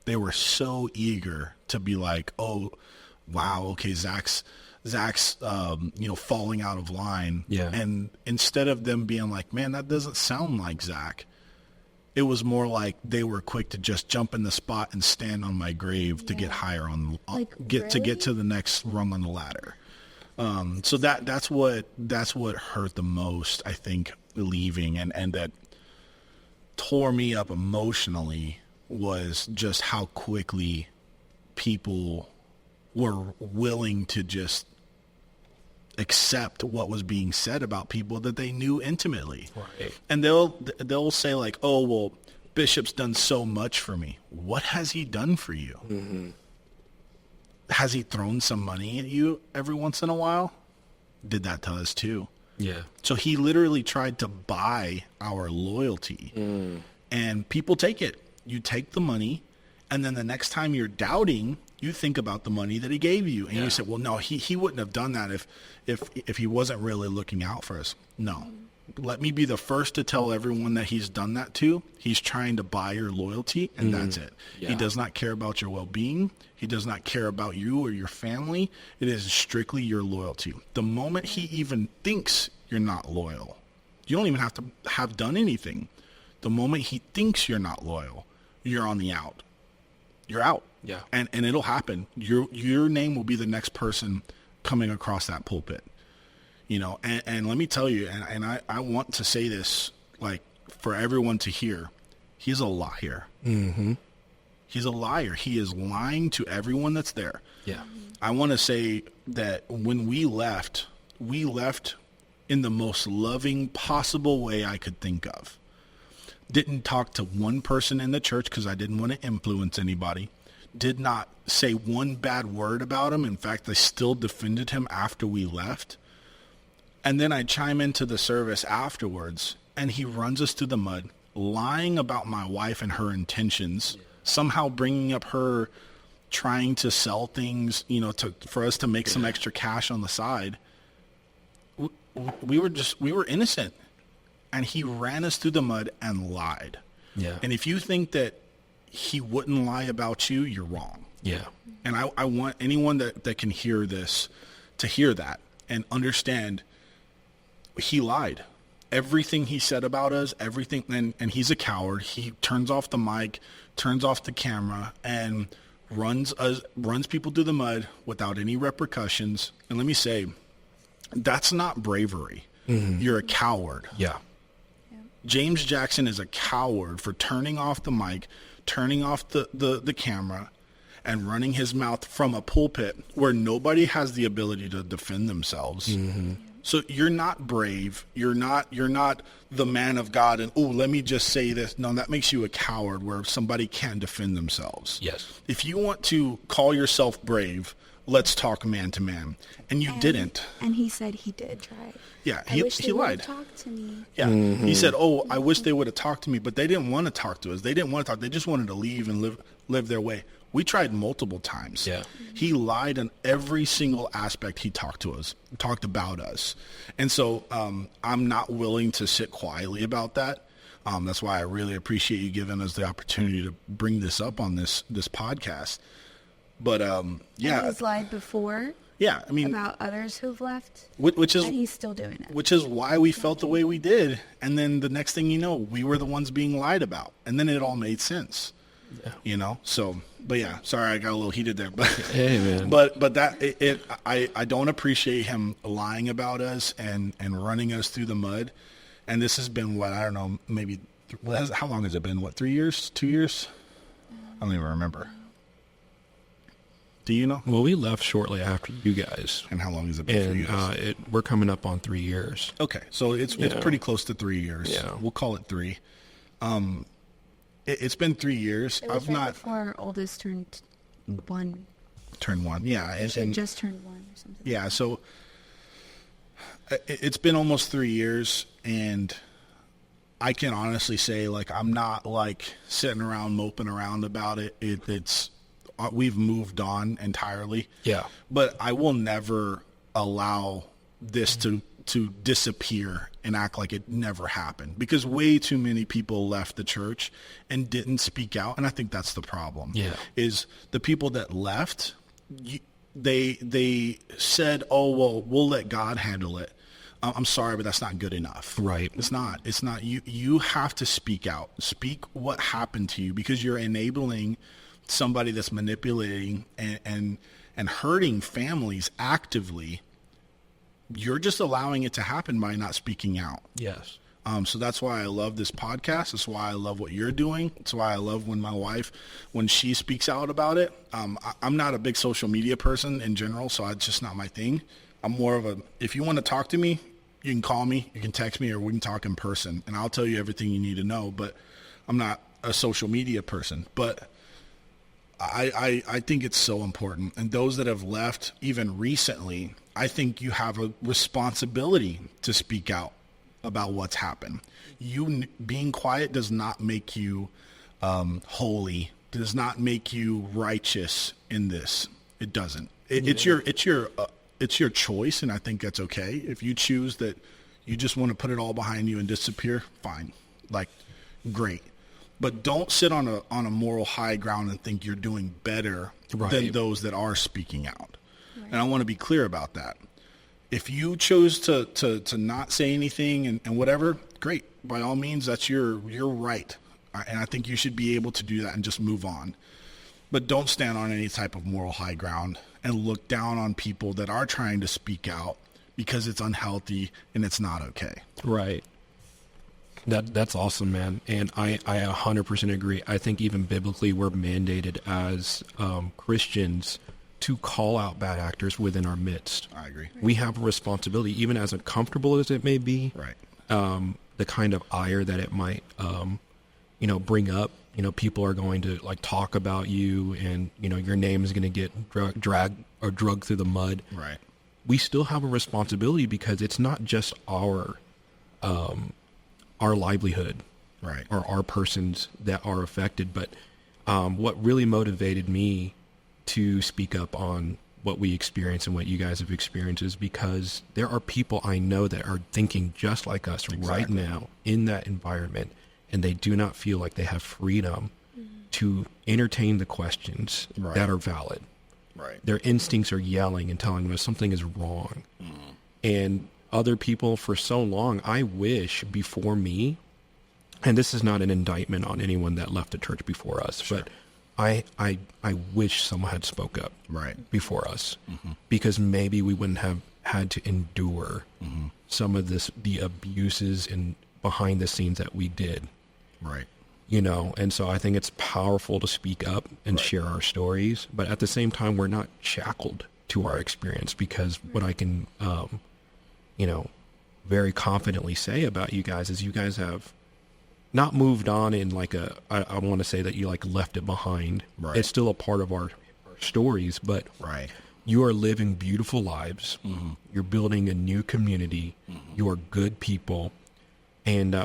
They were so eager to be like, oh, wow, okay, Zach's falling out of line. Yeah. And instead of them being like, man, that doesn't sound like Zach, it was more like they were quick to just jump in the spot and stand on my grave to get higher to get to the next rung on the ladder. So that's what hurt the most, I think, leaving, and that tore me up emotionally was just how quickly people were willing to just accept what was being said about people that they knew intimately. Right. And they'll say like, oh, well, Bishop's done so much for me. What has he done for you? Mm-hmm. Has he thrown some money at you every once in a while? Did that to us too. Yeah. So he literally tried to buy our loyalty. And people take it. You take the money, and then the next time you're doubting, you think about the money that he gave you, and you say, well, no, he wouldn't have done that if he wasn't really looking out for us. No. Let me be the first to tell everyone that he's done that too. He's trying to buy your loyalty, and that's it. Yeah. He does not care about your well-being. He does not care about you or your family. It is strictly your loyalty. The moment he even thinks you're not loyal, you don't even have to have done anything. The moment he thinks you're not loyal, you're on the out. You're out. Yeah. And it'll happen. Your name will be the next person coming across that pulpit. And let me tell you, and I want to say this, like, for everyone to hear, he's a liar. Mm-hmm. He's a liar. He is lying to everyone that's there. Yeah. I want to say that when we left in the most loving possible way I could think of. Didn't talk to one person in the church because I didn't want to influence anybody. Did not say one bad word about him. In fact, I still defended him after we left. And then I chime into the service afterwards, and he runs us through the mud, lying about my wife and her intentions, somehow bringing up her trying to sell things, for us to make some extra cash on the side. We were innocent. And he ran us through the mud and lied. Yeah. And if you think that he wouldn't lie about you, you're wrong. Yeah. And I want anyone that can hear this to hear that and understand he lied. Everything he said about us, everything, and he's a coward. He turns off the mic, turns off the camera, and runs people through the mud without any repercussions. And let me say, that's not bravery. Mm-hmm. You're a coward. Yeah. James Jackson is a coward for turning off the mic, turning off the camera, and running his mouth from a pulpit where nobody has the ability to defend themselves. Mm-hmm. So you're not brave. You're not the man of God. And, let me just say this. No, that makes you a coward where somebody can't defend themselves. Yes. If you want to call yourself brave, let's talk man to man. And you didn't. And he said he did try. Yeah, he lied. Talked to me. Yeah, He said, I wish they would have talked to me, but they didn't want to talk to us. They didn't want to talk. They just wanted to leave and live their way. We tried multiple times. Yeah. He lied on every single aspect he talked about us. And so I'm not willing to sit quietly about that. That's why I really appreciate you giving us the opportunity to bring this up on this podcast. But yeah. He's lied before. Yeah, I mean, about others who've left, which is, and he's still doing it. Which is why we felt the way we did, and then the next thing you know, we were the ones being lied about, and then it all made sense. Yeah. So, but yeah, sorry, I got a little heated there, but hey, man. but I don't appreciate him lying about us and running us through the mud, And this has been what, I don't know, maybe, how long has it been? What, 3 years? 2 years? I don't even remember. Do you know? Well, we left shortly after you guys. And how long has it been for you guys? And we're coming up on 3 years. Okay, so it's pretty close to 3 years. Yeah. We'll call it 3. It's been 3 years. It was before our oldest turned 1. Turned 1, yeah. And just turned 1 or something. yeah, so it's been almost 3 years, and I can honestly say, like, I'm not like sitting around moping around about it. It's we've moved on entirely. Yeah. But I will never allow this to disappear and act like it never happened, because way too many people left the church and didn't speak out. And I think that's the problem. Yeah. Is the people that left, they said, oh, well, we'll let God handle it. I'm sorry, but that's not good enough. Right. It's not. You have to speak out. Speak what happened to you, because you're enabling somebody that's manipulating and hurting families actively. You're just allowing it to happen by not speaking out. Yes. So that's why I love this podcast. That's why I love what you're doing. That's why I love when my wife, when she speaks out about it. I'm not a big social media person in general, so it's just not my thing. I'm more of if you want to talk to me, you can call me, you can text me, or we can talk in person, and I'll tell you everything you need to know. But I'm not a social media person. But I think it's so important. And those that have left, even recently, I think you have a responsibility to speak out about what's happened. You being quiet does not make you holy, does not make you righteous in this. It doesn't. It's your choice, and I think that's okay. If you choose that you just want to put it all behind you and disappear, fine. Like, great. But don't sit on a moral high ground and think you're doing better than those that are speaking out. Right. And I want to be clear about that. If you chose to not say anything and whatever, great. By all means, that's your right. And I think you should be able to do that and just move on. But don't stand on any type of moral high ground and look down on people that are trying to speak out, because it's unhealthy and it's not okay. Right. That's awesome, man. And I 100% agree. I think even biblically we're mandated as Christians to call out bad actors within our midst. I agree. We have a responsibility, even as uncomfortable as it may be. Right. The kind of ire that it might, bring up. People are going to like talk about you, and your name is going to get drugged through the mud. Right. We still have a responsibility, because it's not just our livelihood, right, or our persons that are affected. But what really motivated me to speak up on what we experience and what you guys have experienced is because there are people I know that are thinking just like us right now in that environment, and they do not feel like they have freedom to entertain the questions that are valid. Right. Their instincts are yelling and telling them something is wrong. And other people, for so long, I wish before me, and this is not an indictment on anyone that left the church before us, but I wish someone had spoke up before us, because maybe we wouldn't have had to endure some of the abuses and behind the scenes that we did. Right. And so I think it's powerful to speak up and share our stories, but at the same time, we're not shackled to our experience, because what I can, very confidently say about you guys is you guys have not moved on in like I want to say that you like left it behind. Right. It's still a part of our stories, but you are living beautiful lives. You're building a new community. You are good people. And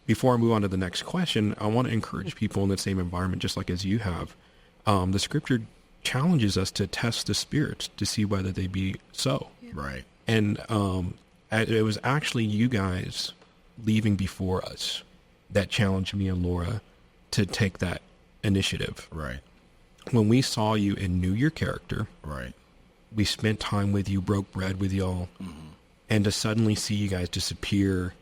before I move on to the next question, I want to encourage people in the same environment, just like as you have. The scripture challenges us to test the spirits to see whether they be so. Right. And it was actually you guys leaving before us that challenged me and Laura to take that initiative. Right. When we saw you and knew your character. Right. We spent time with you, broke bread with y'all. And to suddenly see you guys disappear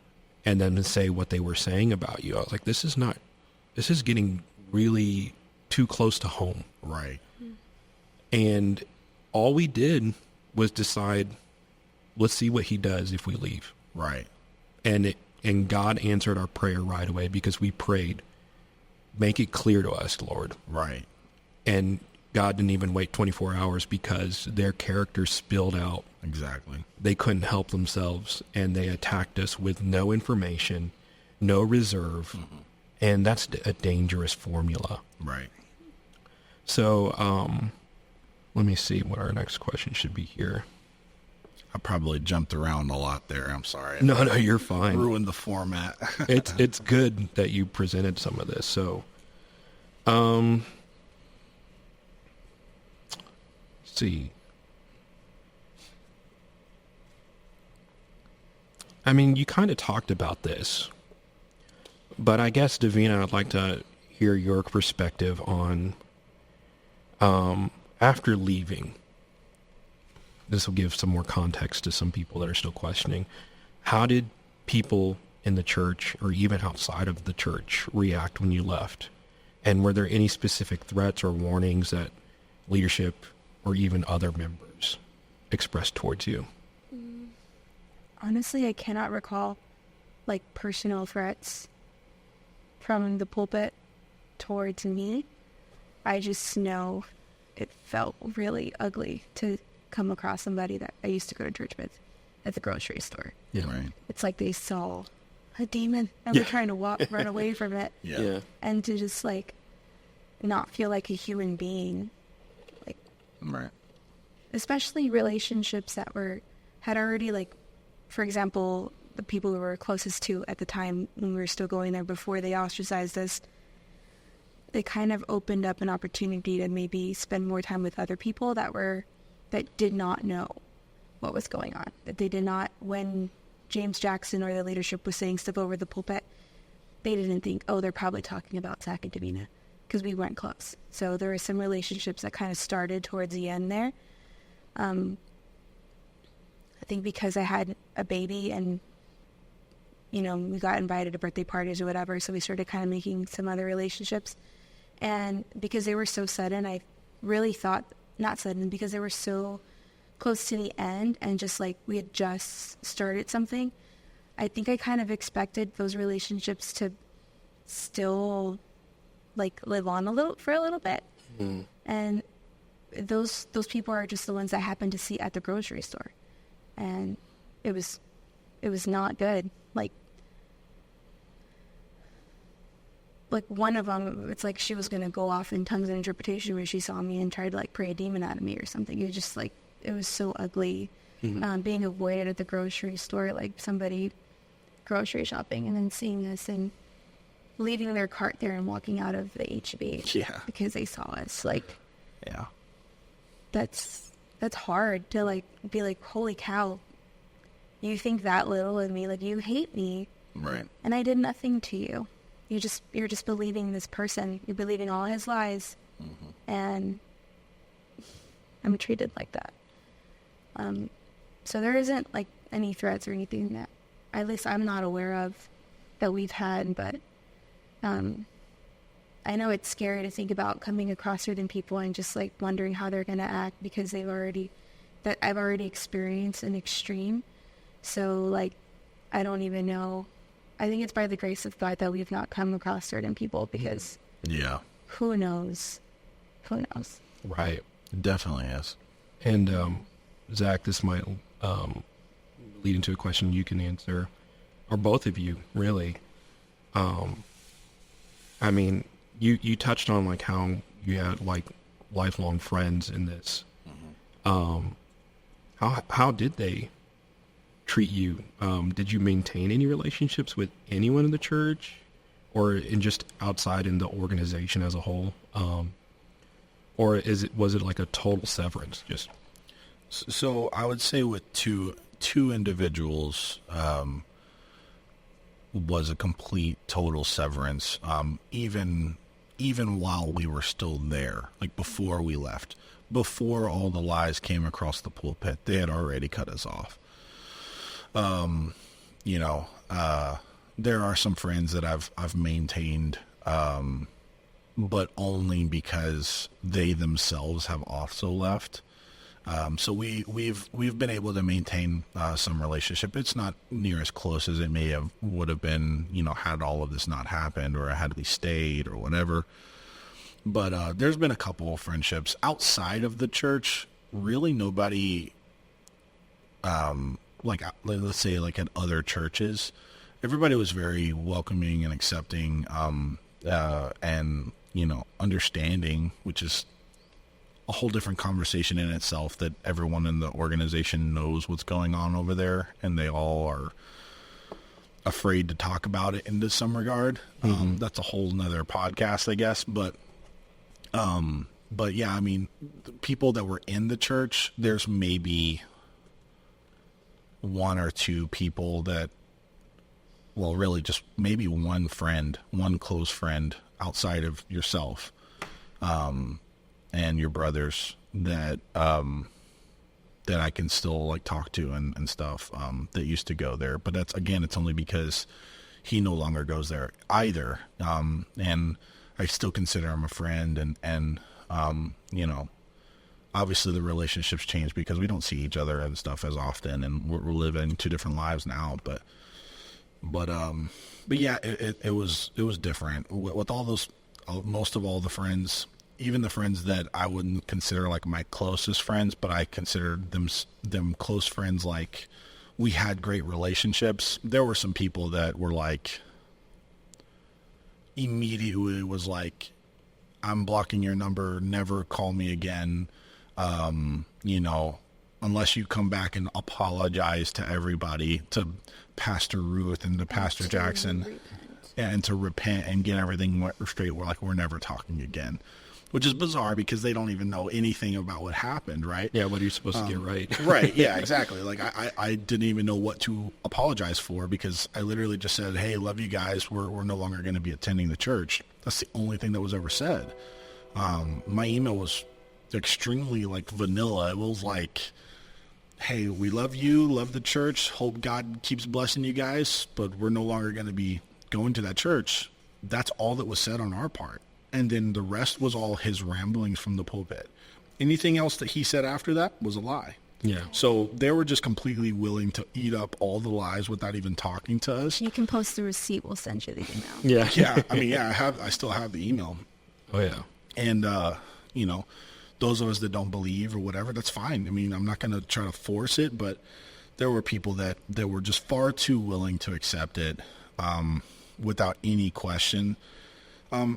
and then to say what they were saying about you, I was like, this is getting really too close to home. Right. And all we did was decide, let's see what he does if we leave. Right. And And God answered our prayer right away because we prayed, make it clear to us, Lord. Right. And God didn't even wait 24 hours because their character spilled out. Exactly. They couldn't help themselves, and they attacked us with no information, no reserve, and that's a dangerous formula. Right. So let me see what our next question should be here. I probably jumped around a lot there. I'm sorry. No, you're fine. Ruined the format. It's good that you presented some of this. So, let's see. I mean, you kind of talked about this, but I guess, Divina, I'd like to hear your perspective on after leaving. This will give some more context to some people that are still questioning. How did people in the church or even outside of the church react when you left? And were there any specific threats or warnings that leadership or even other members expressed towards you? Honestly, I cannot recall like personal threats from the pulpit towards me. I just know it felt really ugly to come across somebody that I used to go to church with at the grocery store. Yeah. Right. It's like they saw a demon and were trying to run away from it. Yeah. And to just like not feel like a human being. Like, Right. especially relationships that had already, like, for example, the people we were closest to at the time when we were still going there before they ostracized us, they kind of opened up an opportunity to maybe spend more time with other people that did not know what was going on. That they did not, when James Jackson or the leadership was saying stuff over the pulpit, they didn't think, oh, they're probably talking about Zach and Divina, because we weren't close. So there were some relationships that kind of started towards the end there. I think because I had a baby and, you know, we got invited to birthday parties or whatever, so we started kind of making some other relationships. And because they were so sudden, I really thought, not sudden, because they were so close to the end and just like we had just started something, I think I kind of expected those relationships to still like live on for a little bit. And those people are just the ones that happened to see at the grocery store. And it was not good. Like one of them, it's like she was going to go off in tongues and interpretation where she saw me and tried to like pray a demon out of me or something. It was just like, it was so ugly. Being avoided at the grocery store, like somebody grocery shopping and then seeing us and leaving their cart there and walking out of the HB because they saw us. Like, Yeah. that's hard to like be like, holy cow, you think that little of me, like you hate me, Right. and I did nothing to you. You're just believing this person. You're believing all his lies, and I'm treated like that. So there isn't like any threats or anything that, at least I'm not aware of, that we've had. But I know it's scary to think about coming across certain people and just like wondering how they're gonna act because I've already experienced an extreme. So like, I don't even know. I think it's by the grace of God that we've not come across certain people because who knows? Right. It definitely is. And Zach, this might lead into a question you can answer, or both of you, really. I mean, you touched on like how you had like lifelong friends in this. How did they treat you? Did you maintain any relationships with anyone in the church, or in just outside in the organization as a whole? Or was it like a total severance? Just So I would say with two individuals, was a complete total severance. Even while we were still there, like before we left, before all the lies came across the pulpit, they had already cut us off. There are some friends that I've maintained, but only because they themselves have also left. So we've been able to maintain some relationship. It's not near as close as it would have been, had all of this not happened, or had we stayed or whatever. But there's been a couple of friendships outside of the church. Really, nobody, let's say like at other churches, everybody was very welcoming and accepting, and understanding, which is a whole different conversation in itself, that everyone in the organization knows what's going on over there, and they all are afraid to talk about it into some regard. That's a whole nother podcast, I guess. But yeah, I mean, the people that were in the church, there's maybe one or two people that, well, really just maybe one close friend outside of yourself, and your brothers that I can still like talk to and stuff, that used to go there. But that's, again, it's only because he no longer goes there either. And I still consider him a friend, and obviously the relationships change because we don't see each other and stuff as often, and we're living two different lives now. But yeah, it was different with all those, most of all the friends, even the friends that I wouldn't consider like my closest friends, but I considered them close friends. Like, we had great relationships. There were some people that were like, immediately was like, I'm blocking your number, never call me again. Unless you come back and apologize to everybody, to Pastor Ruth and to Pastor Jackson, and to repent and get everything straight. We're never talking again, which is bizarre because they don't even know anything about what happened, right? Yeah, what are you supposed to get right? Right, yeah, exactly. Like, I didn't even know what to apologize for, because I literally just said, hey, love you guys, we're no longer going to be attending the church. That's the only thing that was ever said. My email was extremely like vanilla. It was like, hey, we love you, love the church, hope God keeps blessing you guys, but we're no longer going to be going to that church. That's all that was said on our part. And then the rest was all his ramblings from the pulpit. Anything else that he said after that was a lie. Yeah. So they were just completely willing to eat up all the lies without even talking to us. You can post the receipt. We'll send you the email. Yeah. Yeah. I mean, yeah, I still have the email. Oh, yeah. And, those of us that don't believe or whatever, that's fine. I mean, I'm not going to try to force it, but there were people that were just far too willing to accept it, without any question. And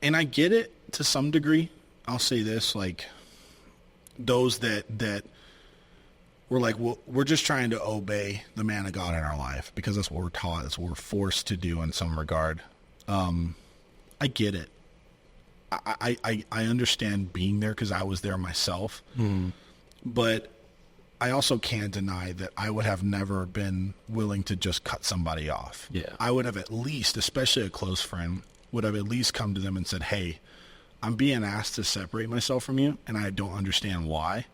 I get it to some degree. I'll say this, like, those that were like, well, we're just trying to obey the man of God in our life because that's what we're taught. That's what we're forced to do in some regard. I get it. I understand being there because I was there myself. But I also can't deny that I would have never been willing to just cut somebody off. Yeah. I would have at least, especially a close friend, would have at least come to them and said, hey, I'm being asked to separate myself from you, and I don't understand why.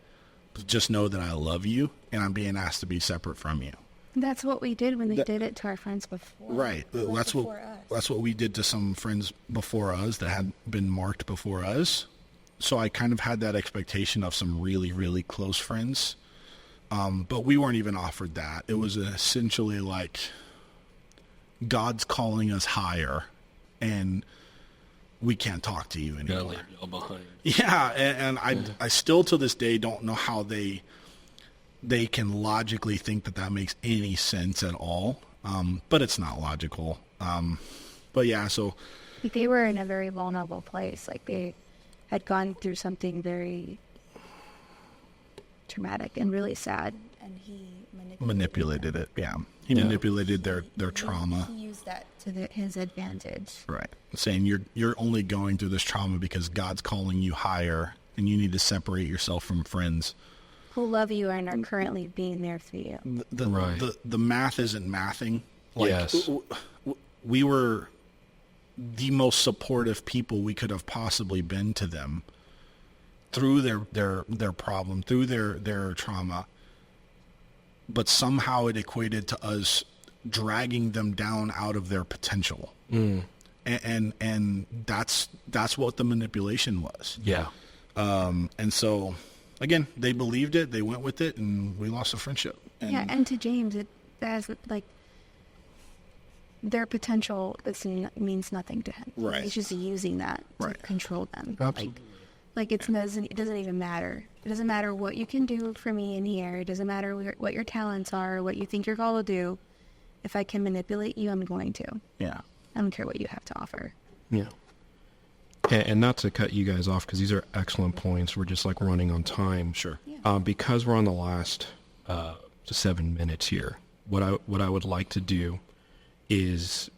But just know that I love you, and I'm being asked to be separate from you. That's what we did when they did it to our friends before. Right. That's what we did to some friends before us that had been marked before us. So I kind of had that expectation of some really, really close friends. But we weren't even offered that. It was essentially like God's calling us higher, and we can't talk to you anymore. Gotta leave y'all behind. Yeah, and I still to this day don't know how they can logically think that makes any sense at all. But it's not logical. But yeah, so They were in a very vulnerable place. Like, they had gone through something very traumatic and really sad, and he manipulated it. Yeah, he manipulated their trauma. He used that to his advantage. Right, saying you're only going through this trauma because God's calling you higher, and you need to separate yourself from friends Who love you and are currently being there for you. The math isn't mathing. Like, yes. We were the most supportive people we could have possibly been to them through their problem, through their trauma. But somehow it equated to us dragging them down out of their potential. And that's what the manipulation was. Yeah. And so again, they believed it, they went with it, and we lost a friendship. And to James, it has like their potential means nothing to him. Right. He's just using that to control them. Absolutely. Like it doesn't even matter. It doesn't matter what you can do for me in here. It doesn't matter what your talents are, what you think you're called to do. If I can manipulate you, I'm going to. Yeah. I don't care what you have to offer. Yeah. And not to cut you guys off, because these are excellent points. We're just like running on time. Sure. Yeah. Because we're on the last 7 minutes here, what I would like to do is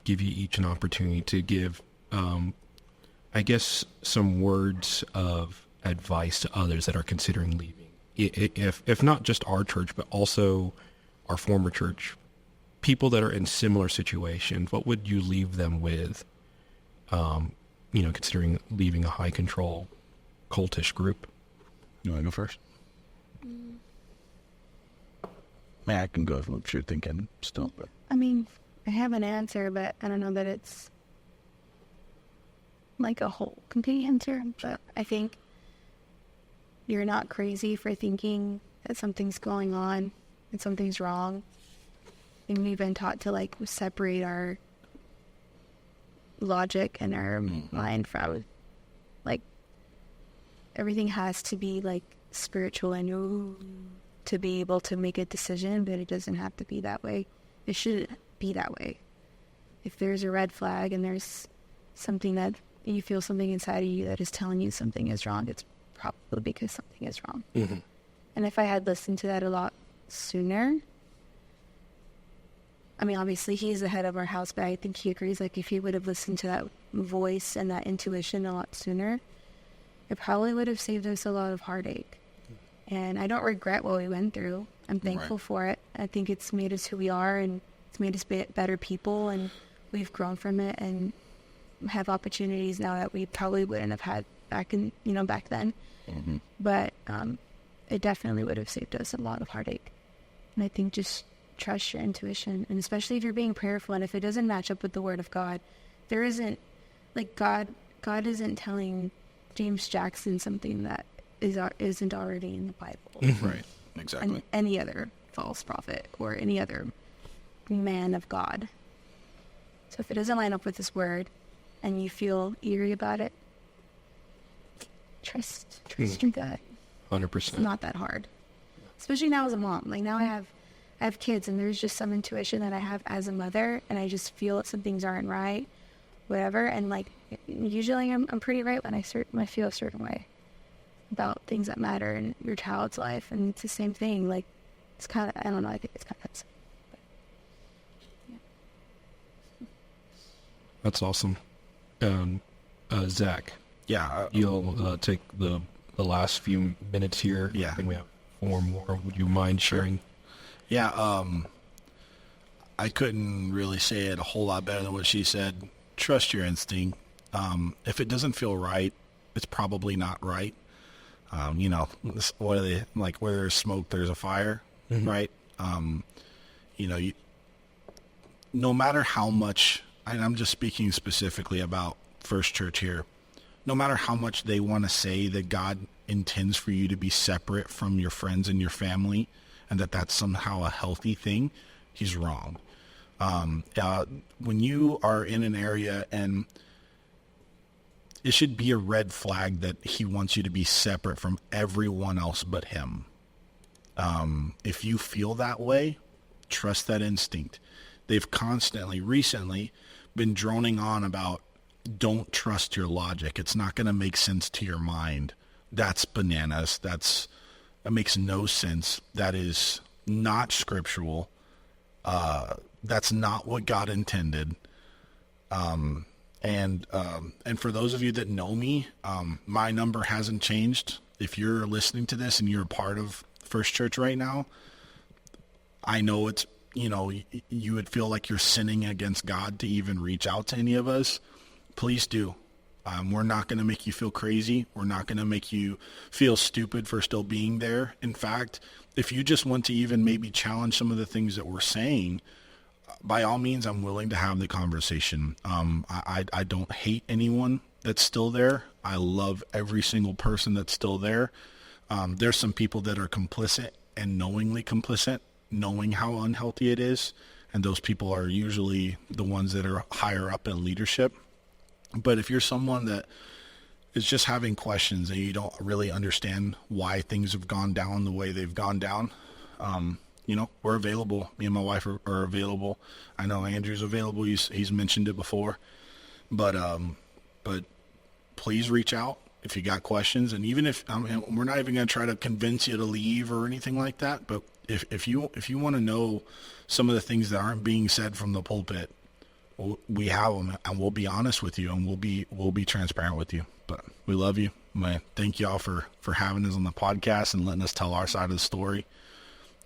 give you each an opportunity to give, I guess, some words of advice to others that are considering leaving. If not just our church, but also our former church, people that are in similar situations, what would you leave them with, considering leaving a high control cultish group? You want to go first? Man, I can go if what you're thinking still. But. I mean, I have an answer, but I don't know that it's like a whole complete answer. But I think you're not crazy for thinking that something's going on and something's wrong. And we've been taught to like separate our logic and our mind from like everything has to be like spiritual and to be able to make a decision, but it doesn't have to be that way. It shouldn't be that way. If there's a red flag and there's something that you feel something inside of you that is telling you something is wrong, it's probably because something is wrong. Mm-hmm. And if I had listened to that a lot sooner, I mean, obviously he's the head of our house, but I think he agrees, like, if he would have listened to that voice and that intuition a lot sooner, it probably would have saved us a lot of heartache. And I don't regret what we went through. I'm thankful for it. I think it's made us who we are, and it's made us better people, and we've grown from it and have opportunities now that we probably wouldn't have had back then. Mm-hmm. But it definitely would have saved us a lot of heartache. And I think just trust your intuition, and especially if you're being prayerful, and if it doesn't match up with the Word of God, there isn't, like, God isn't telling James Jackson something that isn't already in the Bible. Right, exactly. And any other false prophet or any other man of God. So if it doesn't line up with this Word and you feel eerie about it, trust your gut. 100%. It's not that hard, especially now as a mom. Like, now I have kids, and there's just some intuition that I have as a mother, and I just feel that some things aren't right, whatever. And like, usually I'm pretty right when I feel a certain way about things that matter in your child's life. And it's the same thing. Like, it's kind of, I don't know, I think it's kind of that simple. But, yeah. That's awesome. Zach, Yeah. you'll take the last few minutes here. Yeah. I think we have 4 more. Would you mind sharing? Yeah, I couldn't really say it a whole lot better than what she said. Trust your instinct. If it doesn't feel right, it's probably not right. What are they, like, where there's smoke, there's a fire, right? No matter how much, and I'm just speaking specifically about First Church here, no matter how much they want to say that God intends for you to be separate from your friends and your family, and that's somehow a healthy thing, he's wrong. When you are in an area, and it should be a red flag that he wants you to be separate from everyone else but him. If you feel that way, trust that instinct. They've recently been droning on about, don't trust your logic. It's not going to make sense to your mind. That's bananas. That makes no sense. That is not scriptural. That's not what God intended. And for those of you that know me, my number hasn't changed. If you're listening to this and you're a part of First Church right now, I know it's, you would feel like you're sinning against God to even reach out to any of us. Please do. We're not going to make you feel crazy. We're not going to make you feel stupid for still being there. In fact, if you just want to even maybe challenge some of the things that we're saying, by all means, I'm willing to have the conversation. I don't hate anyone that's still there. I love every single person that's still there. There's some people that are complicit and knowingly complicit, knowing how unhealthy it is. And those people are usually the ones that are higher up in leadership. But if you're someone that is just having questions and you don't really understand why things have gone down the way they've gone down, we're available. Me and my wife are available. I know Andrew's available. He's mentioned it before. But please reach out if you got questions. And even if we're not even going to try to convince you to leave or anything like that. But if you want to know some of the things that aren't being said from the pulpit, we have them, and we'll be honest with you, and we'll be transparent with you. But we love you, man. Thank y'all for having us on the podcast and letting us tell our side of the story,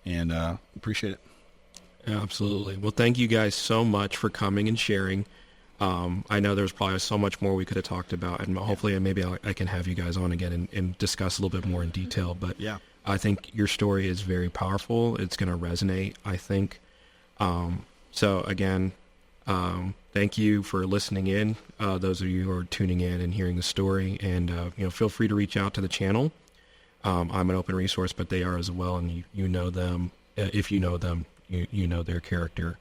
and appreciate it. Absolutely. Well, thank you guys so much for coming and sharing. I know there's probably so much more we could have talked about, and hopefully maybe I can have you guys on again and discuss a little bit more in detail. But yeah, I think your story is very powerful. It's going to resonate, I think. So again, thank you for listening in. Those of you who are tuning in and hearing the story, and feel free to reach out to the channel. I'm an open resource, but they are as well, and you know them. If you know them, you know their character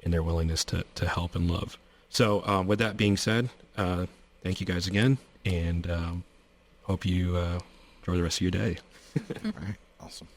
and their willingness to help and love. So with that being said, thank you guys again, and hope you enjoy the rest of your day. All right, awesome.